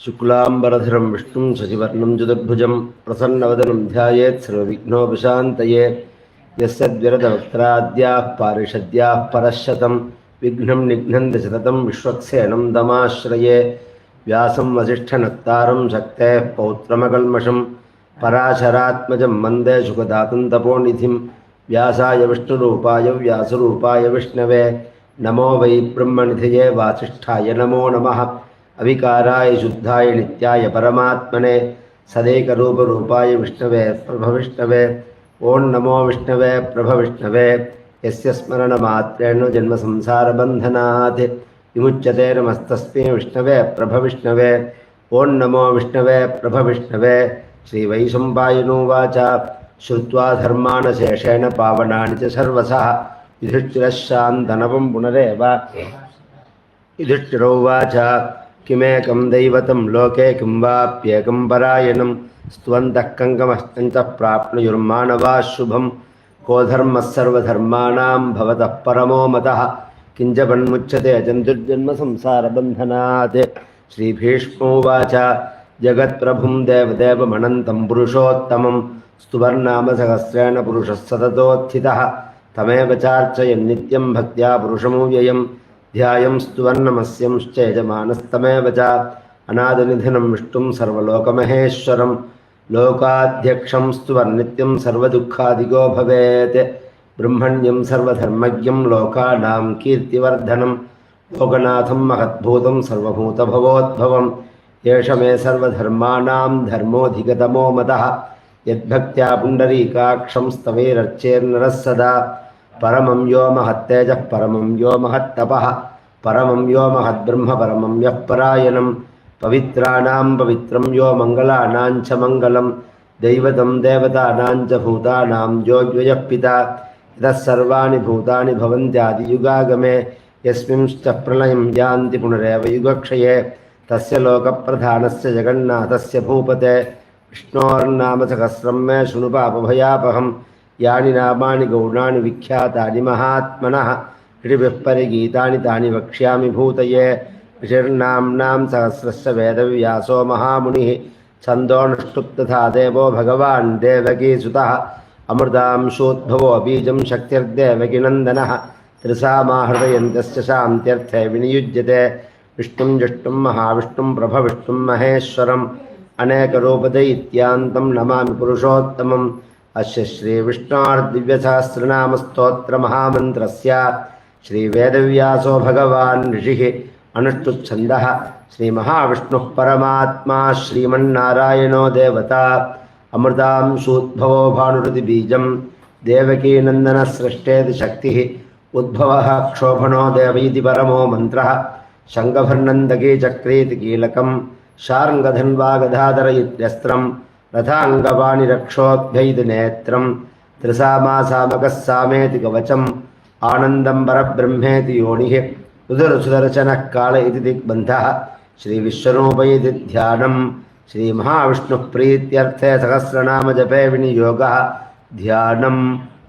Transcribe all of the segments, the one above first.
शुक्लांबरधरं विष्णुं शशिवर्णं चतुर्भुजं प्रसन्नवदनं ध्यायेत् सर्वविघ्नोपशान्तये। यस्यद्विरदवक्त्राद्याः पारिषद्याः परश्शतं विघ्नं निघ्नन्ति सततं विश्वक्सेनं दमाश्रये। व्यासं वसिष्ठनत्तारं शक्तेः पौत्रमकल्मषं पराशरात्मजं वन्दे शुकधातुं तपोनिधिं। व्यासाय विष्णुरूपाय व्यासरूपाय विष्णवे नमो वै ब्रह्मनिधये वासिष्ठाय नमो नमः। अविकाराय शुद्धाय नित्याय परमात्मने सदैकरूपरूपाय विष्णवे प्रभविष्णवे। ओं नमो विष्णवे प्रभविष्णवे। यस्य स्मरणमात्रेण जन्मसंसारबन्धनात् विमुच्यते नमस्तस्मै विष्णवे प्रभविष्णवे। ओं नमो विष्णवे प्रभविष्णवे। श्रीवैशम्पायनोवाच श्रुत्वा धर्मान् शेषेण पावनानि च सर्वशः युधिष्ठिरः शान्तनवं पुनरेव युधिष्ठिरोवाच किमेकं दैवतं लोके किं वाप्येकं परायणं स्तुवन्तः कङ्कमश्च प्राप्नुयुर्मानवाः शुभं को धर्मः सर्वधर्माणां भवतः परमो मतः किञ्चपन्मुच्यते जन्तुर्जन्मसंसारबन्धनात्। श्रीभीष्मोवाच जगत्प्रभुं देवदेवमनन्तं पुरुषोत्तमं स्तुवर्नामसहस्रेण पुरुषः सततोत्थितः तमेव चार्चयन् नित्यं भक्त्या पुरुषमव्ययम् ध्यायं स्तुवर्णमस्यंश्चेजमानस्तमेव च अनादिनिधनं विष्णुं सर्वलोकमहेश्वरं लोकाध्यक्षं स्तुवर्नित्यं सर्वदुःखादिगो भवेत्। ब्रह्मण्यं सर्वधर्मज्ञं लोकानां कीर्तिवर्धनं लोकनाथं महद्भूतं सर्वभूतभवोद्भवं एष मे सर्वधर्माणां धर्मोऽधिगतमो मतः यद्भक्त्या पुण्डरीकाक्षं स्तवैरर्चेर्नरः सदा परमं यो महत्तेजः परमं यो महत्तपः परमं यो महद्ब्रह्म परमं यः परायणं पवित्राणां पवित्रं यो मङ्गलानां च मङ्गलं दैवतं देवतानां च भूतानां यो द्वयः पिता यतः सर्वाणि भूतानि भवन्त्यादियुगागमे यस्मिंश्च प्रलयं यान्ति पुनरेव युगक्षये तस्य लोकप्रधानस्य जगन्नाथस्य भूपते विष्णोर्नामसहस्रं मे शृणु पापभयापहम् यानि नामानि गौणानि विख्यातानि महात्मनः ऋभिः परिगीतानि तानि वक्ष्यामि भूतये। ऋषिर्नाम्नां सहस्रस्य वेदव्यासो महामुनिः छन्दोऽनुष्टुप् तथा देवो भगवान् देवकीसुतः अमृतांशोद्भवो बीजं शक्तिर्देवकीनन्दनः त्रिसामाहृदयन्तस्य शान्त्यर्थे विनियुज्यते विष्णुं जिष्णुं महाविष्णुं प्रभविष्णुं महेश्वरम् अनेकरूपदैत्यान्तं नमामि पुरुषोत्तमम्। अस्य श्रीविष्णोर्दिव्यसहस्रनामस्तोत्रमहामन्त्रस्य श्रीवेदव्यासो भगवान् ऋषिः अनुष्टुच्छन्दः श्रीमहाविष्णुः परमात्मा श्रीमन्नारायणो देवता अमृतांशोद्भवो भानुरुतिबीजं देवकीनन्दनः सृष्टेति शक्तिः उद्भवः क्षोभनो देव इति परमो मन्त्रः शङ्खभर्णन्दकी चक्रीति कीलकं शार्ङ्गधन्वा गदाधर इत्यस्त्रं रथाङ्गपाणिरक्षोभ्यैति नेत्रं त्रिसामासामकः सामेति कवचम् आनन्दं परब्रह्मेति योनिः उदरसुदर्शनः काल इति दिग्बन्धः श्रीविश्वरूप इति ध्यानं श्रीमहाविष्णुः प्रीत्यर्थे सहस्रनामजपे विनियोगः ध्यानं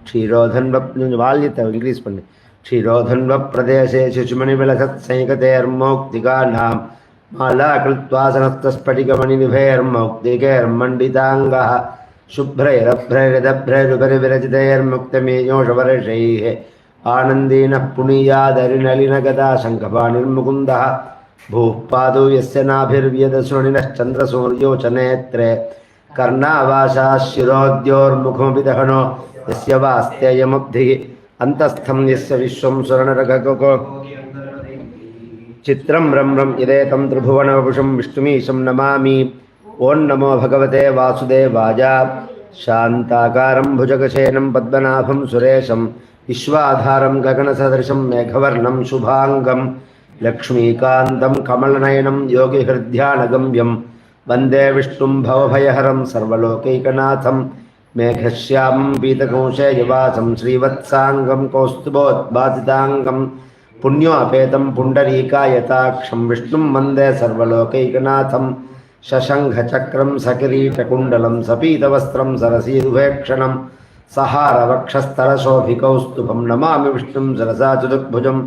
क्षीरोधन्व इङ्ग्लीस् पण्डित क्षीरोधन्वप्रदेशे शुचिमणिविलसत्सैकतेर्मौक्तिकानां माला कृत्वा सहस्रस्फटिकमणिनिभैर्मौक्तिकैर्मण्डिताङ्गः शुभ्रैरभ्रैरदभ्रैरुपरि विरचितैर्मुक्तमीयोषवर्षैः आनन्दीनः पुनीयादरिनलिनगदा शङ्खपाणिर्मुकुन्दः भूः पादौ यस्य नाभिर्व्यदशृणिनश्चन्द्रसूर्यो च नेत्रे कर्णावासाः शिरोद्योर्मुखमपि दहनो यस्य वास्त्ययमुब्धिः अन्तस्थं यस्य विश्वं सुवर्णरघको चित्रं रम्रं यदेतं त्रिभुवनवपुषं विष्णुमीशं नमामि। ओं नमो भगवते वासुदेवाय शान्ताकारं भुजगशयनं पद्मनाभं सुरेशं विश्वाधारं गगनसदृशं मेघवर्णं शुभाङ्गं लक्ष्मीकान्तं कमलनयनं योगिहृद्यानगम्यं वन्दे विष्णुं भवभयहरं सर्वलोकैकनाथं मेघश्यामं पीतकौशेयवासं श्रीवत्साङ्गं कौस्तुभोद्भासिताङ्गं पुण्योपेतं पुण्डरीकायताक्षं विष्णुं वन्दे सर्वलोकैकनाथं शशङ्खचक्रं सकिरीटकुण्डलं सपीतवस्त्रं सरसीरुभेक्षणं सहारवक्षस्थलशोभिकौस्तुभं नमामि विष्णुं सरसा चतुर्भुजं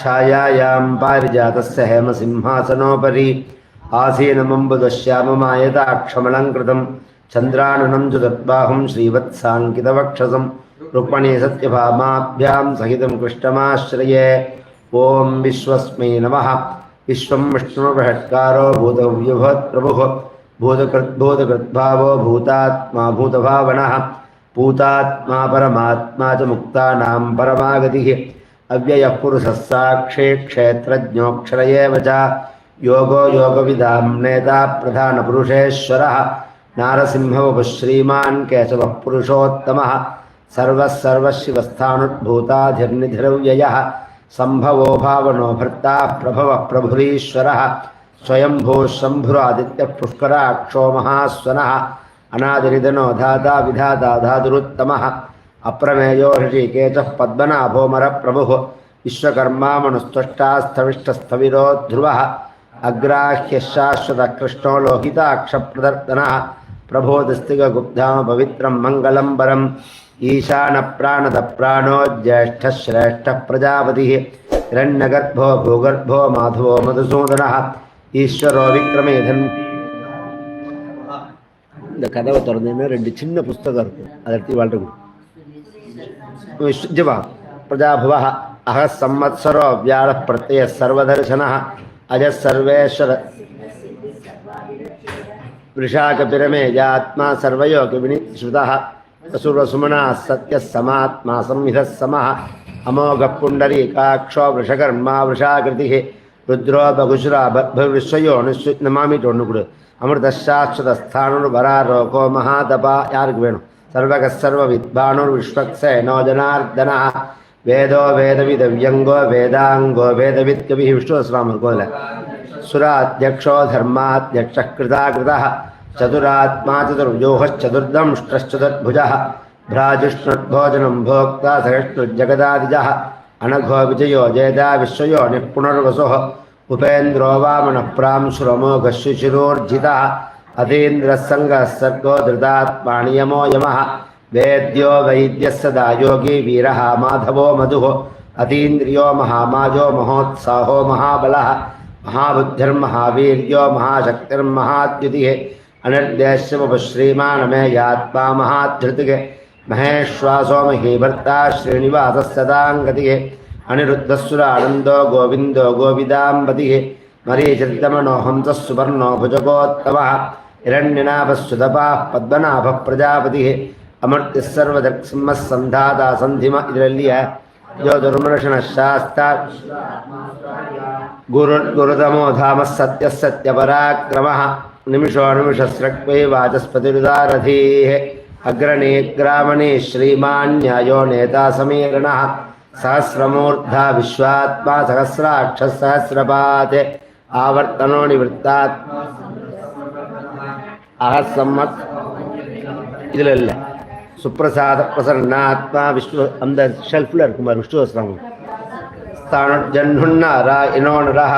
छायायां पारिजातस्य हेमसिंहासनोपरि आसीनमम्बुदश्याममायताक्षमलङ्कृतं चन्द्राननं चतुर्बाहुं श्रीवत्साङ्कितवक्षसं रुक्मणी सत्यभामाभ्यां सहितं कृष्णमाश्रये। ॐ विश्वस्मै नमः। विश्वं विष्णुर्बृहत्कारो भूतव्युभूत्प्रभुः भूतकृद्भावो भूतात्मा भूतभावनः भूतात्मा परमात्मा च मुक्तानां परमागतिः अव्ययः पुरुषः साक्षी क्षेत्रज्ञोऽक्षर एव च योगो योगविदां नेता प्रधानपुरुषेश्वरः नारसिंहवपुः श्रीमान् केशवः पुरुषोत्तमः सर्वः सर्वशिवस्थाणुर्भूताधिर्निधिरव्ययः संभवो भावनो भर्ता प्रभवः प्रभुरीश्वरः स्वयंभूः शम्भुरादित्यः पुष्कराक्षो महास्वनः अनादिनिधनो धाता विधाता धातुरुत्तमः अप्रमेयो ऋषिकेशः पद्मनाभोमरप्रभुः विश्वकर्मा मनुस्त्वष्टास्थविष्टस्थविरो ध्रुवः अग्राह्यः शाश्वतः कृष्णो लोहिताक्षप्रदर्तनः प्रभोदस्तिगगुप्धाम पवित्रं मङ्गलं वरम् ईशानप्राणदप्राणो ज्येष्ठः श्रेष्ठः प्रजापतिः हिरण्यगर्भो भूगर्भो माधवो मधुसूदनः ஈஸ்வரோ விக்ரமேதன். இந்த கதவை திறந்தீங்கன்னா 2 சின்ன புஸ்தகம் இருக்கும், அதை எடுத்து வாழ்க்கை ஜிவா பிரஜாபுவ அஹ சம்வத்சரோ வியாழ பிரத்ய சர்வதர்சன அஜ சர்வேஸ்வர விஷாகபிரமே யாத்மா சர்வயோகி வினிஸ்ருதः அசுரசுமனா சத்ய சமாத்மா சம்ஹித சமः அமோக புண்டரீகாட்சோ விஷகர்மா விஷாகிருதிः ருத்ரோ பகுசுரா விஸ்வயோ நமாமிட்டு ஒன்று கொடு. அமிர்தசாஸ்வதஸ்தானுர் வராரோகோ மகாதபா யாருக்கு வேணும்? சர்வக சர்வ வித்வானுர் விஸ்வக்ஸேனோ ஜனார்தனா வேதோ வேதவித வியங்கோ வேதாங்கோ வேதவித் கவி விஷ்ணுஸ்ராமர் கோல சுராத்யக்ஷோ தர்மாத்யக்ஷ கிருதா சதுராத்மா சதுர்யோகச்சதுர்தம்ஷ்டச்சதுர்புஜ பிராஜுஷ்ணுத்போஜனம் போக்தா சகிஷ்ணுஜகதாதிஜ अनघो विजयो जयदा विश्वयो निपुणर्वसो उपेन्द्रो वामनप्रांशुरमोघशुचिरोर्जितः अतीन्द्रसङ्गः सर्गो धृतात्माणियमो यमः वेद्यो वैद्यः सदा योगी वीरः माधवो मधुः अतीन्द्रियो महामाजो महोत्साहो महाबलः महाबुद्धिर्महावीर्यो महाशक्तिर्महाद्युतिः अनिर्देश्यमुपश्रीमानमे यात्मा महाधृतिः महेश्वासो महीभर्ता श्रीनिवासः सदाङ्गतिः अनिरुद्धस्सुरानन्दो गोविन्दो गोविदाम्बतिः मरीचिर्दमनो हंसः सुपर्णो भुजगोत्तमः हिरण्यनाभस्सुतपाः पद्मनाभः प्रजापतिः अमर्त्यः सर्वदर्क्सिंहः सन्धाता सन्धिम इदल्य जो दुर्मर्शनः शास्ता गुरुतमो धामः सत्यः सत्यपराक्रमः निमिषो निमिषस्रक्वै वाचस्पतिरुदारथीः अग्रणी ग्रामणी श्रीमान्यायो नेता समीरणः सहस्रमूर्धा विश्वात्मा सहस्राक्षः सहस्रपात् आवर्तनो निवृत्तात् अहसम्मत् இதில் இல்லை சுப்ரசாத பிரசன்னாத்மா விஷ்ணு அந்த ஷெல்ஃபில் இருக்குமார் விஷ்ணுவஸ்திரம் ஸ்தானுஜன்னுன்னாராயணோ நரः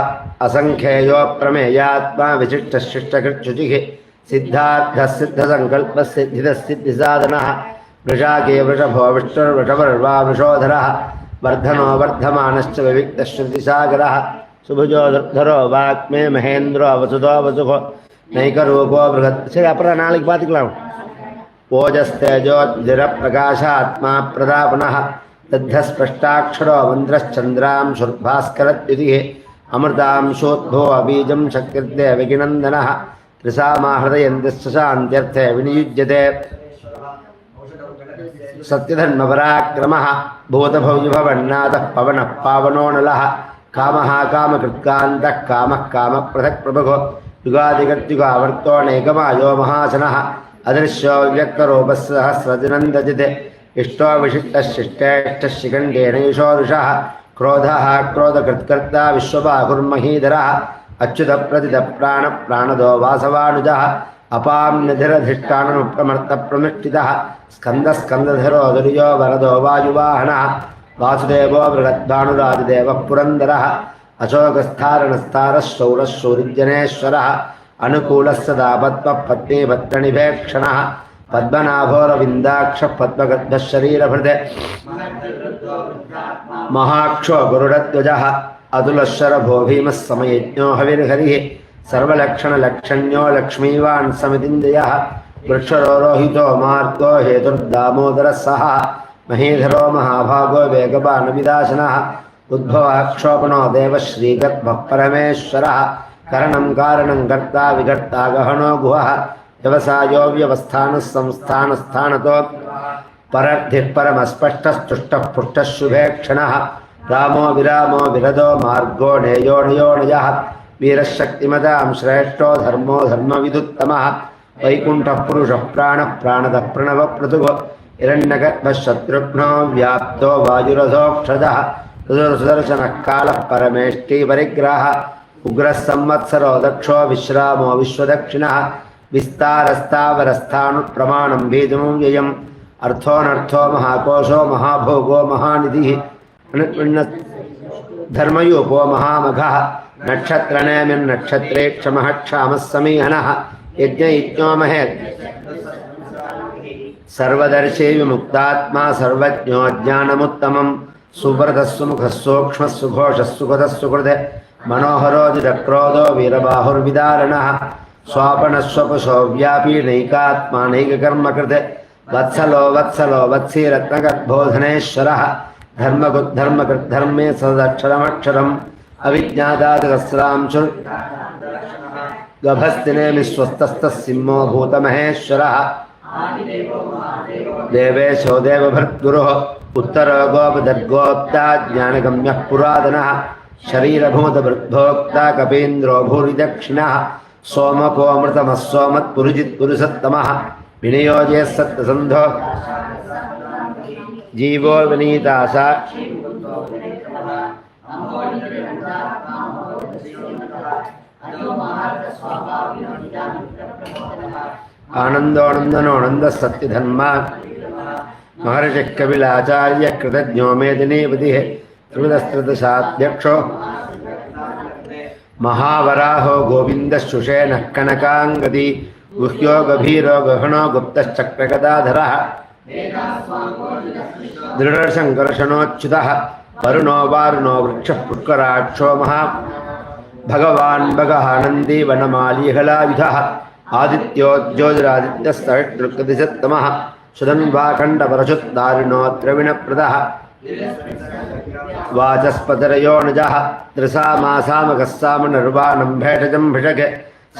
असंख्येयो प्रमेयात्मा विशिष्टशिष्टकृच्छुचिः सिद्धार्थः सिद्धसङ्कल्पः सिद्धिदः सिद्धिसाधनः वृषाके वृषभो विष्णुर्वृषपर्वा वृषोधरः वर्धनो वर्धमानश्च विविक्तः श्रुतिसागरः सुभुजो धरो वाक्मे महेन्द्रो वसुधो वसुः नैकरूपो बृहत्. சரி, அப்புறம் நாளைக்கு பார்த்துக்கலாம். ओजस्तेजोज्जरप्रकाशात्मा प्रदापनः दग्धस्पष्टाक्षरो मन्द्रश्चन्द्रांशुर्भास्करद्युतिः अमृतांशोद्भो बीजं शक्तिर्देवकिनन्दनः त्रिसामाहृदयन्तिश्च शान्त्यर्थे विनियुज्यते सत्यधर्मपराक्रमः भूतभव्यभवन्नाथः पवनः पावनो नलः कामः कामकृत्कान्तः कामः कामप्रथक्प्रभुः युगादिगत्युगावर्तो नैकमायो महासनः अदृश्यो व्यक्तरूपः सहस्रदिनन्दजिते इष्टो विशिष्टशिष्टेष्टः शिखण्डेनैषोरुषः क्रोधः क्रोधकृत्कर्ता विश्वबाहुर्महीधरः अच्युतप्रतितप्राणप्राणदो वासवानुजः अपाम्निधिरधिष्ठानमुप्रमर्तप्रमिष्टितः स्कन्दस्कन्दधरो दुर्यो वरदो वायुवाहनः वासुदेवो बृहद्भानुरादिदेवः पुरन्दरः अशोकस्थारणस्तारः शौरः शौरिजनेश्वरः अनुकूलः सदा पद्मः पत्नीभद्रणिभेक्षणः पद्मनाभोरविन्दाक्षः पद्मगद्भः शरीरभृते महाक्षो गुरुडध्वजः अतुलशरभो भीमः समयज्ञो हविर्हरिः सर्वलक्षणलक्षण्यो लक्ष्मीवान् समितिञ्जयः वृक्षरोहितो मार्गो हेतुर्दामोदरः सः महीधरो महाभागो वेगवानविदासनः उद्भवः क्षोपणो देवश्रीगर्भः परमेश्वरः करणं कारणं कर्ता विकर्ता गहनो गुहः व्यवसायो व्यवस्थानः संस्थानस्थानतो परर्थिः परमस्पष्टस्तुष्टः पुष्टः शुभे क्षणः रामो विरामो विरदो मार्गो नेयो नयोनयः वीरशक्तिमतां श्रेष्ठो धर्मो धर्मविदुत्तमः वैकुण्ठः पुरुषः प्राणः प्राणदः प्रणवप्रतुः हिरण्यगर्भः शत्रुघ्नो व्याप्तो वायुरथोक्षजः सुदर्शनः कालः परमेष्टि परिग्रहः उग्रः संवत्सरो दक्षो विश्रामो विश्वदक्षिणः विस्तारस्तावरस्थाणुप्रमाणं भीतुं व्ययम् अर्थोऽनर्थो महाकोशो महाभोगो महानिधिः धर्मयूपो महामघः नक्षत्रनेमिर्नक्षत्रे क्षमः क्षामः समीहनः यज्ञयज्ञो महेत् सर्वदर्शी विमुक्तात्मा सर्वज्ञो ज्ञानमुत्तमं सुव्रतः सुमुखः सूक्ष्मः सुघोषः सुखदः सुकृते मनोहरोदितक्रोधो वीरबाहुर्विदारणः स्वापनस्वपुषो व्यापी नैकात्मा नैककर्मकृते वत्सलो वत्सलो वत्सीरत्नगर्भोधनेश्वरः धर्मकृद्धर्मे सदक्षरमक्षरम् अविज्ञातादसहस्रांशु गभस्तिनेमि स्वस्तस्तः सिंहो भूतमहेश्वरः देवेशो देवभर्तुरुः उत्तरो गोपदर्गोक्ता ज्ञानगम्यः पुरातनः शरीरभूतभृद्भोक्ता कपीन्द्रो भूरिदक्षिणः सोमकोऽमृतमः सोमत्पुरुजित्पुरुषत्तमः विनियोजे सत्तसन्धो जीवो विनीतासा आनन्दोऽनन्दनोऽनन्दः सत्यधर्मा महर्षिः कपिलाचार्य कृतज्ञो मेदिनीपतिः त्रिविधस्त्रदशाध्यक्षो महावराहो गोविन्दशुषेणः कनकाङ्गदी गुह्यो गभीरो गहनो गुप्तश्चक्रगदाधरः दृढसङ्कर्षणोच्युतः वरुणो वारुणो वृक्षः पुष्कराक्षो महा भगवान् भगः नन्दी वनमालीहलाविधः आदित्यो ज्योतिरादित्यस्तमः सुधन्वाखण्डपरशुद्धारिणो द्रविणप्रदः वाचस्पतिरयो नजः त्रिसामासामकः सामनिर्वाणं भेषजं भिषगे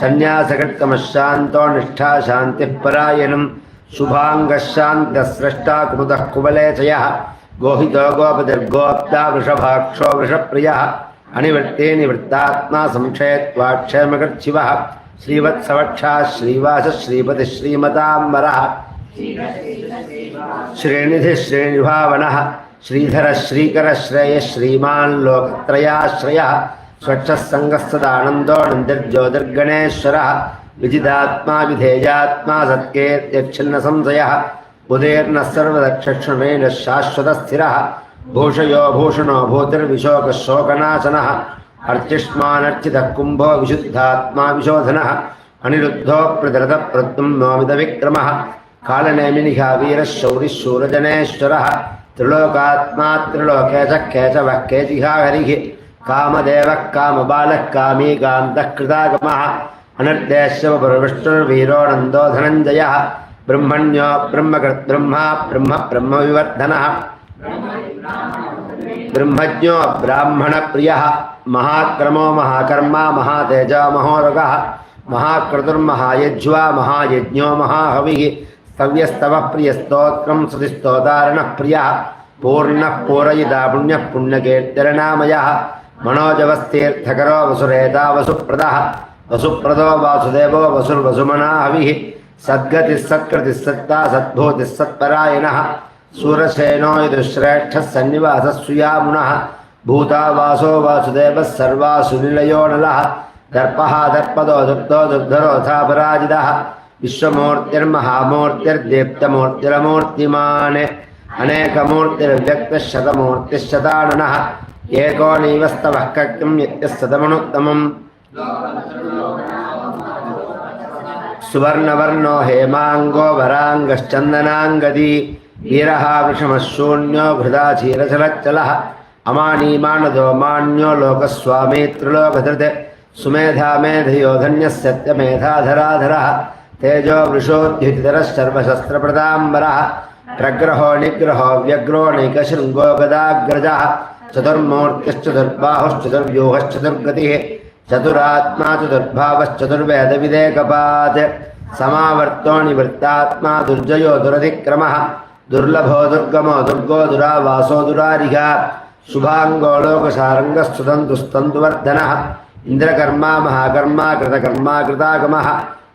सन्न्यासकर्तमः शान्तो निष्ठा शान्तिः परायणं शुभाङ्गः शान्तस्रष्टा कुमुदः कुवलेशयः गोहितो गोपतिर्गोप्ता वृषभाक्षो वृषप्रियः अनिवृत्ते निवृत्तात्मा संक्षयत्वाक्षेमकृच्छिवः श्रीवत्सवक्षः श्रीवासः श्रीपतिः श्रीमताम्बरः श्रीनिधिः श्रीनिभावनः श्रीधरः श्रीकरः श्रेयः श्रीमान् लोकत्रयाश्रयः स्वच्छः सङ्गः सदानन्दो नन्दिर्ज्योतिर्गणेश्वरः विजितात्मा विधेयात्मा सत्कीर्त्यच्छिन्नसंशयः उदीर्णः सर्वदक्षक्षमेण शाश्वतस्थिरः भूषयो भूषणो भूतिर्विशोकः शोकनाशनः अर्चिष्मानर्चितः कुम्भो विशुद्धात्मा विशोधनः अनिरुद्धो प्रदृतः प्रद्युम्नोमितविक्रमः कालनेमिनिहा वीरः शौरिः शूरजनेश्वरः त्रिलोकात्मा त्रिलोकेशः केशवः केचिहा हरिः कामदेवः कामबालः कामी कान्तः कृतागमः अनर्देश्यवपुरविष्णुर्वीरो नन्दो धनञ्जयः ब्रह्मण्यो ब्रह्मकृद्ब्रह्मा ब्रह्म ब्रह्मविवर्धनः ब्रह्मज्ञो ब्राह्मणप्रियः महाक्रमो महाकर्मा महातेजो महोरगः महाक्रतुर्महायज्वा महायज्ञो महाहविः स्तव्यस्तवः प्रियस्तोत्रं श्रुतिस्तोतारणः प्रियः पूर्णः पूरयिता पुण्यः पुण्यकीर्तिर्नामयः मनोजवस्तीर्थकरो वसुरेता वसुप्रदः वसुप्रदो वासुदेवो वसुर्वसुमना हविः सद्गतिः सत्कृतिः सत्ता सद्भूतिः सत्परायणः सूरसेनो यदुश्रेष्ठः सन्निवासः सुयामुनः भूता वासो वासुदेवः सर्वासुनिलयो नलः दर्पः दर्पदो दुग्धो दुग्धरोधापराजितः विश्वमूर्तिर्महामूर्तिर्दीप्तमूर्तिरमूर्तिमान् अनेकमूर्तिर्व्यक्तः शतमूर्तिः शताननः एको नैवस्तवः कर्तुं यत्यः सतमनुत्तमम् सुवर्णवर्णो हेमाङ्गो वराङ्गश्चन्दनाङ्गदी वीरः वृषमः शून्यो घृदा क्षीरचलच्चलः अमानीमानदो मान्यो लोकस्वामी त्रिलोकधृत् सुमेधा मेधयो धन्यः सत्यमेधाधराधरः तेजो वृषोद्युतिधरः सर्वशस्त्रप्रदाम्बरः प्रग्रहो निग्रहो व्यग्रो नैकशृङ्गो गदाग्रजः चतुर्मूर्तिश्चतुर्बाहुश्चतुर्व्यूहश्चतुर्गतिः चतुरात्मा चतुर्भावश्चतुर्वेदविदेकपात् समावर्तो निवृत्तात्मा दुर्जयो दुरधिक्रमः दुर्लभो दुर्गमो दुर्गो दुरावासो दुरारिहा शुभांगो लोकसारंगस्तुतंतुस्तंतुवर्धनः इंद्रकर्मा महाकर्मा कृतकर्मा कृतागमः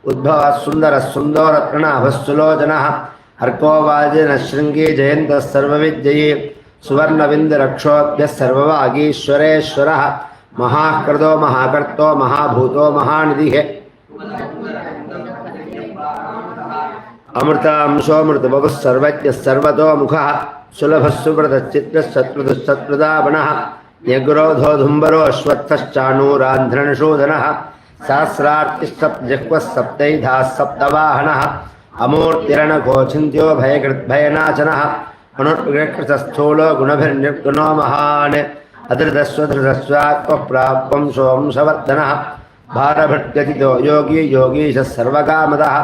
उद्भवः सुंदरः सुन्दोरप्रणाभः सुलोचनः अर्को वाजिनः शृंगी जयन्तः सर्वविद्यये सुवर्णविन्दरक्षोभ्यः सर्ववागीश्वरेश्वरः महाकृतो महाकर्तो महाभूतो महानिधिः अमृतांशोऽमृतभवः सर्वज्ञः सर्वतोमुखः सुलभः सुव्रतश्चित्रः शत्रुतः शत्रुदापणः न्यग्रोधो धुम्बरो अश्वत्थश्चाणूरान्ध्रनिषूदनः सहस्रार्तिस्तप्तजिह्वः सप्तैधाः सप्तवाहनः अमूर्तिरणकोचिन्त्यो भयकृद्भयनाशनः अनुत्कृतस्थूलो गुणभिर्निर्गुणो महान् अधृतस्वधृतस्वात्मः प्राप्तं सोंसवर्धनः भारभट्गतितो योगी योगीशः सर्वकामदः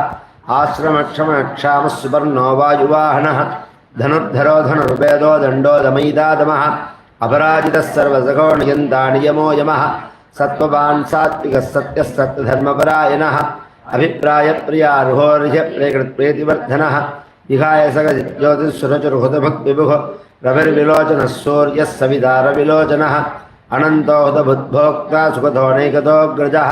आश्रमक्षमक्षामः सुपर्णो वायुवाहनः धनुर्धरो धनुर्वेदो दण्डो दमयितादमः अपराजितः सर्वसखो नियन्ता नियमो यमः सत्त्ववान् सात्विकः सत्यः सत्यधर्मपरायणः अभिप्रायप्रियार्होर्ह्यप्रियकृत्प्रीतिवर्धनः विहाय सकज्योतिःसुरचुर्हुतभक्विभुः रविर्विलोचनः सूर्यः सवितारविलोचनः अनन्तो हुतभुद्भोक्ता सुखतोऽनैकतोऽग्रजः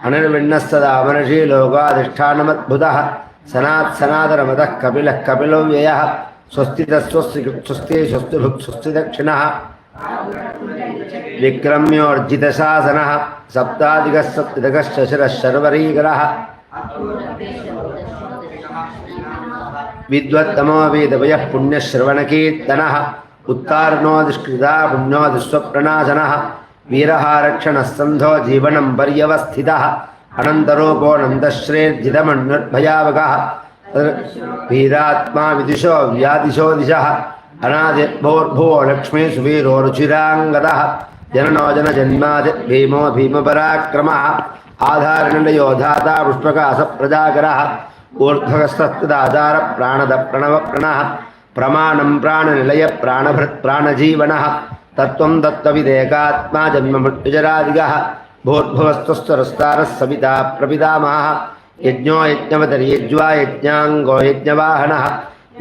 अनिर्विण्णः सदा मनषी लोकाधिष्ठानमद्भुतः सनातनमतः कपिलः कपिलो व्ययः स्वस्तितः स्वस्ति स्वस्तिभुक् स्वस्तिदक्षिणः विक्रम्योर्जितशासनः सप्ताधिकः सप्तदकः शशिरः शर्वरीकरः विद्वत्तमो वेदवयः पुण्यश्रवणकीर्तनः उत्तारणो दुष्कृता पुण्यो दुष्स्वप्रणाशनः वीरहारक्षणः सन्धो जीवनं पर्यवस्थितः अनन्तरूपोऽनन्तश्रेर्जितमन्युर्भयावकः वीरात्मा विदिशो व्यादिशो दिशः अनादिर्भोर्भुवो लक्ष्मीषु वीरो रुचिराङ्गदः जननो जनजन्मादि भीमो भीमपराक्रमः आधारनिलयो धाता पुष्पकासप्रजाकरः ऊर्ध्वगस्तदाचार प्राणद प्रणवप्रणः प्रमाणं प्राणनिलय प्राणभृत् प्राणजीवनः तत्त्वं तत्त्वविदेकात्मा जन्ममृत्युजरादिगः भूर्भुवस्तुस्तरस्तारः सविता प्रपितामहः यज्ञो यज्ञवतर्यज्वा यज्ञाङ्गो यज्ञवाहनः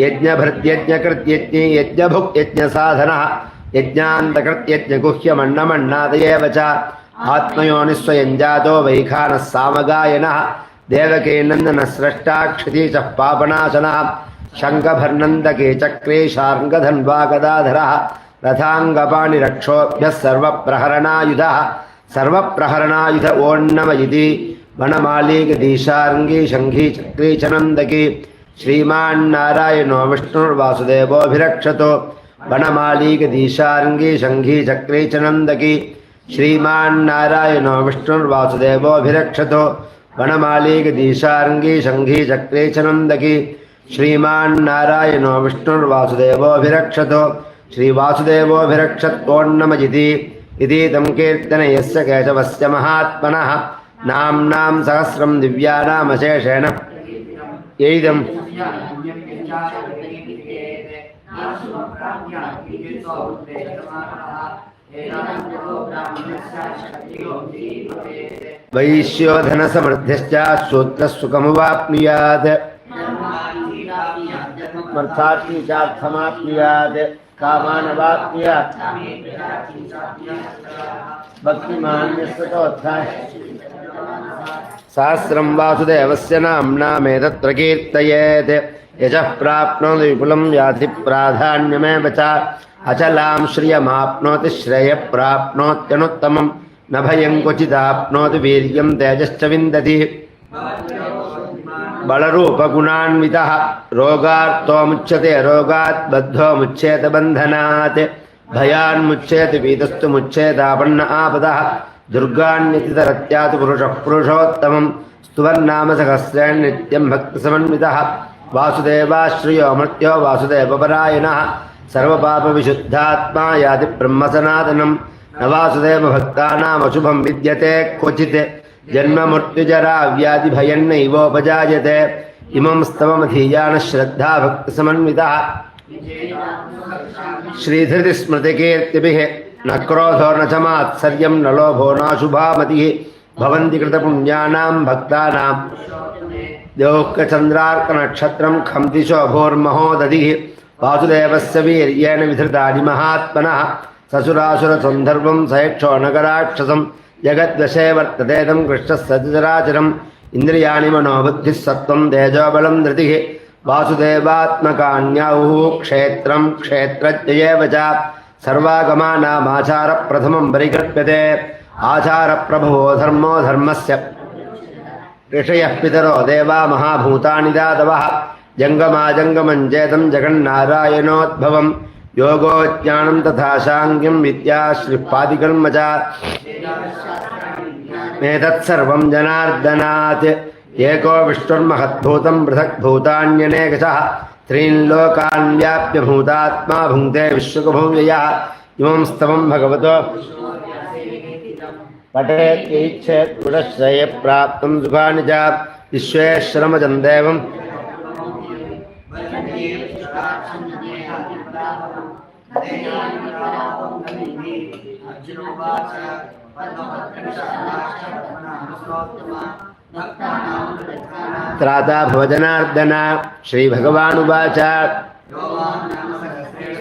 यज्ञभृत्यज्ञकृत्यज्ञे यज्ञभुक् यज्ञसाधनः यज्ञान्तकृत्यज्ञगुह्यमन्नमन्नादयेव च आत्मयोनिस्वयं जातो वैखानः सामगायनः देवके नन्दनः स्रष्टा क्षितीशः पापनाशनः शङ्खभर्नन्दके चक्रे शार्ङ्गधन्वागदाधरः रथाङ्गपाणिरक्षोभ्यः सर्वप्रहरणायुधः सर्वप्रहरणायुध ओन्नमयिति वनमालीगदीशार्ङ्गी शङ्खी चक्री च नन्दकी श्रीमान्नारायणो विष्णुर्वासुदेवोऽभिरक्षतो वनमालीगदीशार्ङ्गी शङ्खी चक्री च नन्दकी श्रीमान्नारायणो विष्णुर्वासुदेवोऽभिरक्षतो वनमालीगदीशार्ङ्गी शङ्खी चक्री च नन्दकी श्रीमान्नारायणो विष्णुर्वासुदेवोऽभिरक्षतो श्रीवासुदेवोऽभिरक्षत्वोन्नमजिति इति तं कीर्तने यस्य केशवस्य महात्मनः नाम्नां सहस्रं दिव्यानामशेषेण एदं वैश्योधनसमृद्धिश्च श्रोत्रसुखमुवाप्नुयात् अर्थार्थमाप्नुयात् कामानवाप्नुयात् भक्तिमान्यस्ततोत्थाय सहस्रं वासुदेवस्य नाम्नामेतत्र कीर्तयेत् यजः प्राप्नोति विपुलं याति प्राधान्यमेव च अचलां श्रियमाप्नोति श्रेयः प्राप्नोत्यनुत्तमं न भयं क्वचिदाप्नोति वीर्यं तेजश्च विन्दति बलरूपगुणान्वितः रोगार्तो मुच्यते रोगात् बद्धो मुच्येत बन्धनात् भयान्मुच्येत पीतस्तु मुच्येतापन्न आपदः दुर्गान्यतितरत्यात् पुरुषः पुरुषोत्तमं स्तुवन्नाम सहस्रेण नित्यं भक्तिसमन्वितः वासुदेवाश्रयो मर्त्यो वासुदेवपरायणः सर्वपापविशुद्धात्मा याति ब्रह्मसनातनं न वासुदेव भक्तानामशुभं विद्यते क्वचित् जन्म मृत्युजरा व्याधिभयन्नैवोपजायते इमं स्तवमधीयानः श्रद्धा भक्तिसमन्वितः श्रीधृतिस्मृतिकीर्तिभिः न क्रोधो न च मात्सर्यं न लोभो नाशुभामतिः भवन्ति कृतपुण्यानां भक्तानां द्यौःकचन्द्रार्कनक्षत्रं खं दिशो भोर्महोदधिः वासुदेवस्य वीर्येण विधृतानि महात्मनः ससुरासुरसन्धर्वं सयक्षो नगराक्षसं जगद्वशे वर्तते तं कृष्णस्य सचराचरम् इन्द्रियाणि मनोबुद्धिः सत्त्वं तेजोबलं धृतिः वासुदेवात्मकान्याहुः क्षेत्रं क्षेत्रज्ञ च सर्वागमानामाचारप्रथमं परिकल्प्यते आचारप्रभवो धर्मो धर्मस्य ऋषयः पितरो देवा महाभूतानि दातवः जङ्गमाजङ्गमं चेदं जगन्नारायणोद्भवं योगो ज्ञानं तथा साङ्ख्यं विद्या श्रीपादिकर्म च एतत्सर्वं जनार्दनात् एको विष्णुर्महद्भूतं पृथग्भूतान्यनेकशः त्रीन् लोकान् व्याप्य भूतात्मा भुङ्क्ते विश्वकभुव्ययः इमं स्तवं भगवतो पठेत् इच्छेत् गुणश्रये प्राप्तं सुखानि च विश्वेश्वरमजं देवं त्राता भवजनार्दन श्रीभगवानुवाच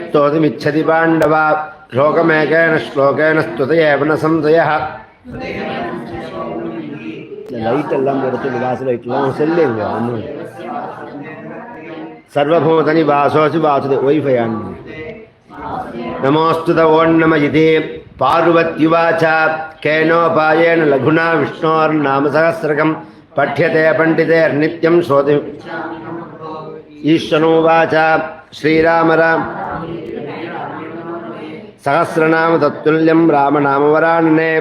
स्तोतुमिच्छति पाण्डव श्लोकमेकेन श्लोकेन स्तुतयेव न संशयः லைட் எல்லாம் எடுத்து வாச லைட்லாம் செல்லுங்க ஒன்றும் சர்வபூதனி வாசோசி வாசுதே ஒய்ஃபை ஆன் நமோஸ்து ஓன்னம இதி பார்வத்யுவாச்ச கேனோபாயேன லகுனா விஷ்ணோர்நாம சஹஸ்ரகம் பட்யதே பண்டிதேர்நித்யம் ஸ்ரோதி ஈஸ்வரோவாச்ச ஸ்ரீராம ராம் சஹஸ்ரநாம தத்துல்யம் ராமநாமவராணனே